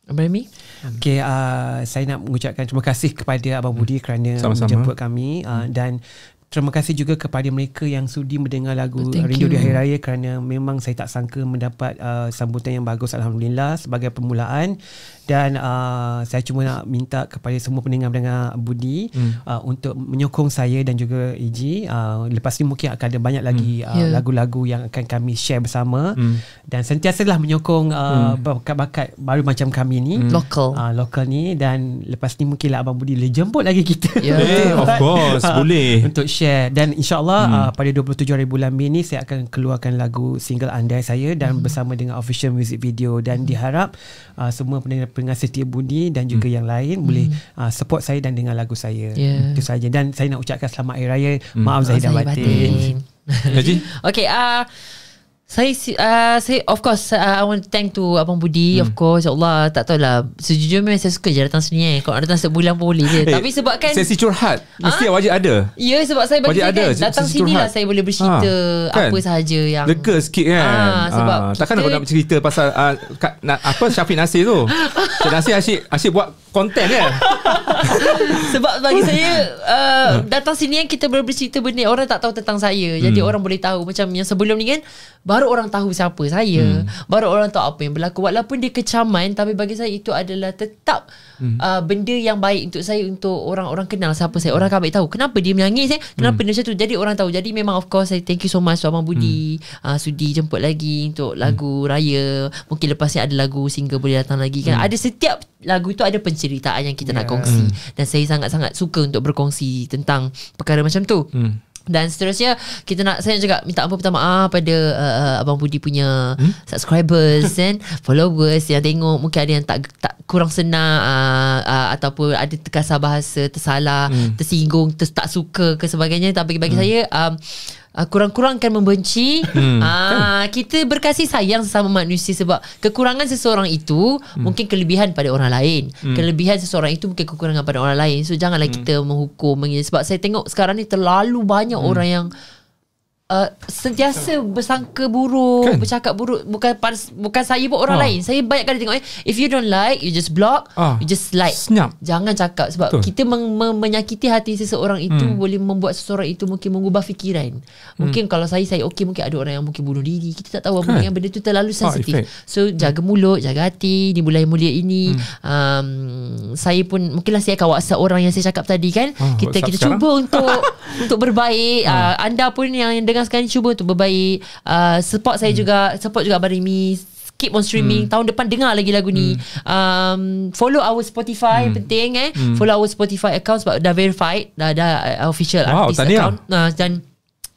Abang Remy? Okay, saya nak mengucapkan terima kasih kepada Abang Budi kerana menjemput kami dan terima kasih juga kepada mereka yang sudi mendengar lagu Rindu di Hari Raya, kerana memang saya tak sangka mendapat sambutan yang bagus, alhamdulillah, sebagai permulaan. Dan saya cuma nak minta kepada semua pendengar-pendengar Budi untuk menyokong saya dan juga EG. Lepas ni mungkin akan ada banyak lagi lagu-lagu yang akan kami share bersama dan sentiasalah menyokong bakat-bakat baru macam kami ni, lokal ni. Dan lepas ni mungkinlah Abang Budi boleh jemput lagi kita. Of course, boleh untuk share. Dan insyaAllah pada 27 hari bulan Mei ni saya akan keluarkan lagu single Andai saya dan bersama dengan official music video. Dan diharap semua pendengar setia Budi dan juga yang lain boleh support saya dan dengar lagu saya. Itu saja. Dan saya nak ucapkan selamat Hari Raya. Maaf Zahid dan batin. Okay, saya of course I want to thank to Abang Budi. Of course, Allah, tak tahulah, sejujurnya saya suka je datang sini. Kalau datang sebulan pun boleh je. Tapi sebab kan sesi curhat mesti wajib ada. Ya, sebab saya bagi saya kan datang sini lah saya boleh bercerita apa sahaja yang lega sikit kan. Sebab takkan aku nak bercerita pasal Syafiq Nasir tu. Syafiq Nasir asyik buat konten kan. Sebab bagi saya datang sini kan kita boleh bercerita benda orang tak tahu tentang saya. Jadi orang boleh tahu. Macam yang sebelum ni kan baru orang tahu siapa saya, baru orang tahu apa yang berlaku. Walaupun dia kecaman, tapi bagi saya itu adalah tetap benda yang baik untuk saya, untuk orang-orang kenal siapa saya. Orang akan ambil tahu kenapa dia menangis, kenapa dia macam tu. Jadi orang tahu. Jadi memang of course saya thank you so much Abang Budi sudi jemput lagi untuk lagu raya. Mungkin lepas ni ada lagu single boleh datang lagi kan. Ada setiap lagu itu ada penceritaan yang kita nak kongsi. Dan saya sangat-sangat suka untuk berkongsi tentang perkara macam tu. Dan seterusnya saya juga minta maaf pada Abang Budi punya subscribers dan followers yang tengok mungkin ada yang tak kurang senang ataupun ada terkasar bahasa, tersalah, tersinggung, tak suka ke sebagainya. Tapi bagi saya kurang-kurangkan membenci. Kita berkasih sayang sesama manusia, sebab kekurangan seseorang itu mungkin kelebihan pada orang lain. Kelebihan seseorang itu mungkin kekurangan pada orang lain. So janganlah kita menghukum. Sebab saya tengok sekarang ni terlalu banyak orang yang sentiasa bersangka buruk, bercakap buruk, bukan saya pun orang lain. Saya banyak kali tengok if you don't like, you just block, you just like. Jangan cakap, sebab kita menyakiti hati seseorang itu boleh membuat seseorang itu mungkin mengubah fikiran. Mungkin kalau saya okey, mungkin ada orang yang mungkin bunuh diri. Kita tak tahu apa yang benda tu terlalu sensitif. So jaga mulut, jaga hati di bulan mulia ini. Saya pun mungkinlah saya akan WhatsApp orang yang saya cakap tadi kan. Kita cuba untuk berbaik. Anda pun yang dengan sekarang cuba untuk berbaik. Support saya juga, support juga Abang Remy. Keep on streaming. Tahun depan dengar lagi lagu ni. Follow our Spotify, penting follow our Spotify account sebab dah verified, dah official artist account. Dan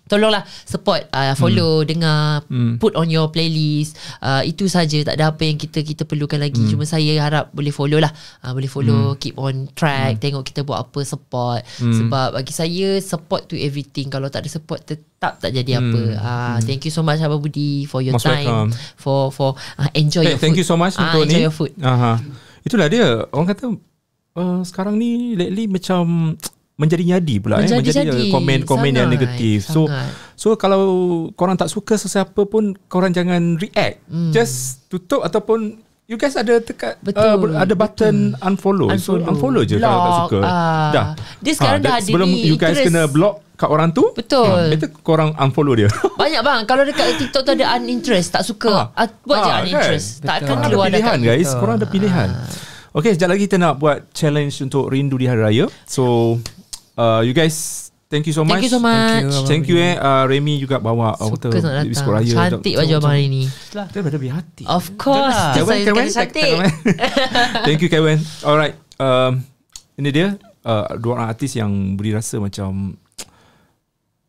tolonglah support, follow, dengar, put on your playlist. Itu saja, tak ada apa yang kita perlukan lagi. Cuma saya harap boleh follow lah, boleh follow, keep on track, tengok kita buat apa, support. Sebab bagi saya support to everything. Kalau tak ada support tetap tak jadi apa. Thank you so much Abang Budi for your time, for enjoy your food. Thank you so much untuk enjoy ni. Your food. Itulah dia, orang kata sekarang ni lately macam menjadi pula menjadi komen-komen yang negatif. So kalau korang tak suka sesiapa pun, korang jangan react. Just tutup ataupun you guys ada tekat ada button unfollow. So unfollow je kalau tak suka. Dah. Dia sekarang dah ada sebelum you guys kena block kat orang tu, better korang unfollow dia. Banyak bang, kalau dekat TikTok tu ada uninterest, tak suka, buat je uninterest. Takkan keluar ada pilihan guys, korang ada pilihan. Okay, sekejap lagi kita nak buat challenge untuk rindu di hari raya. So you guys, thank you so much. Thank you Remy juga bawa biskut raya. Cantik baju abang hari ni. Daripada biar hati. Of course. Kevin. Thank you Kevin. Alright, ini dia dua orang artis yang beri rasa macam,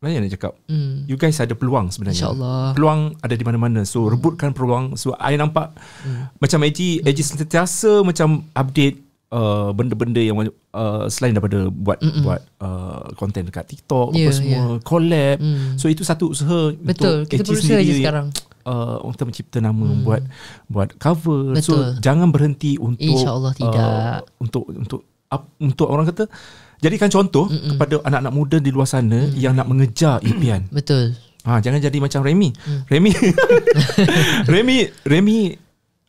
mana nak cakap, you guys ada peluang sebenarnya. InsyaAllah. Peluang ada di mana-mana. So rebutkan peluang. So I nampak macam AG sentiasa macam update benda-benda yang selain daripada buat konten dekat TikTok apa semua, collab. So itu satu usaha. Betul, kita berusaha je sekarang. Untuk mencipta nama, buat cover. Betul. So jangan berhenti untuk, InsyaAllah tidak. Untuk orang kata, jadikan contoh kepada anak-anak muda di luar sana yang nak mengejar impian. Betul. Jangan jadi macam Remy. Remy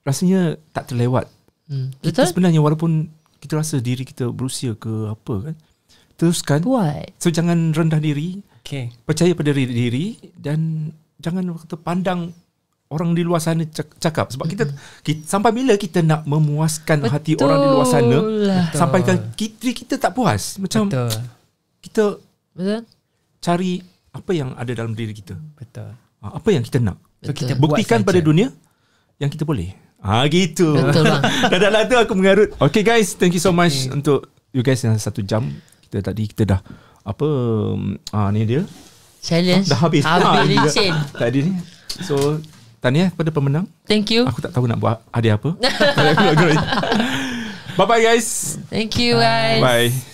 rasanya tak terlewat. Kita sebenarnya walaupun kita rasa diri kita berusia ke apa kan, teruskan buat. So jangan rendah diri. Percaya pada diri dan jangan kata pandang orang di luar sana cakap. Sebab kita sampai bila kita nak memuaskan hati orang di luar sana, sampai diri kita tak puas. Macam kita cari apa yang ada dalam diri kita. Apa yang kita nak. So kita buktikan pada dunia yang kita boleh. Gitu. Betul bang. Dah tu aku mengarut. Okay guys, thank you so much untuk you guys yang 1 jam. Kita dah ni dia challenge dah habis licin tadi ni. So tahniah kepada pemenang. Thank you. Aku tak tahu nak buat hadiah apa. Bye bye guys. Thank you guys. Bye.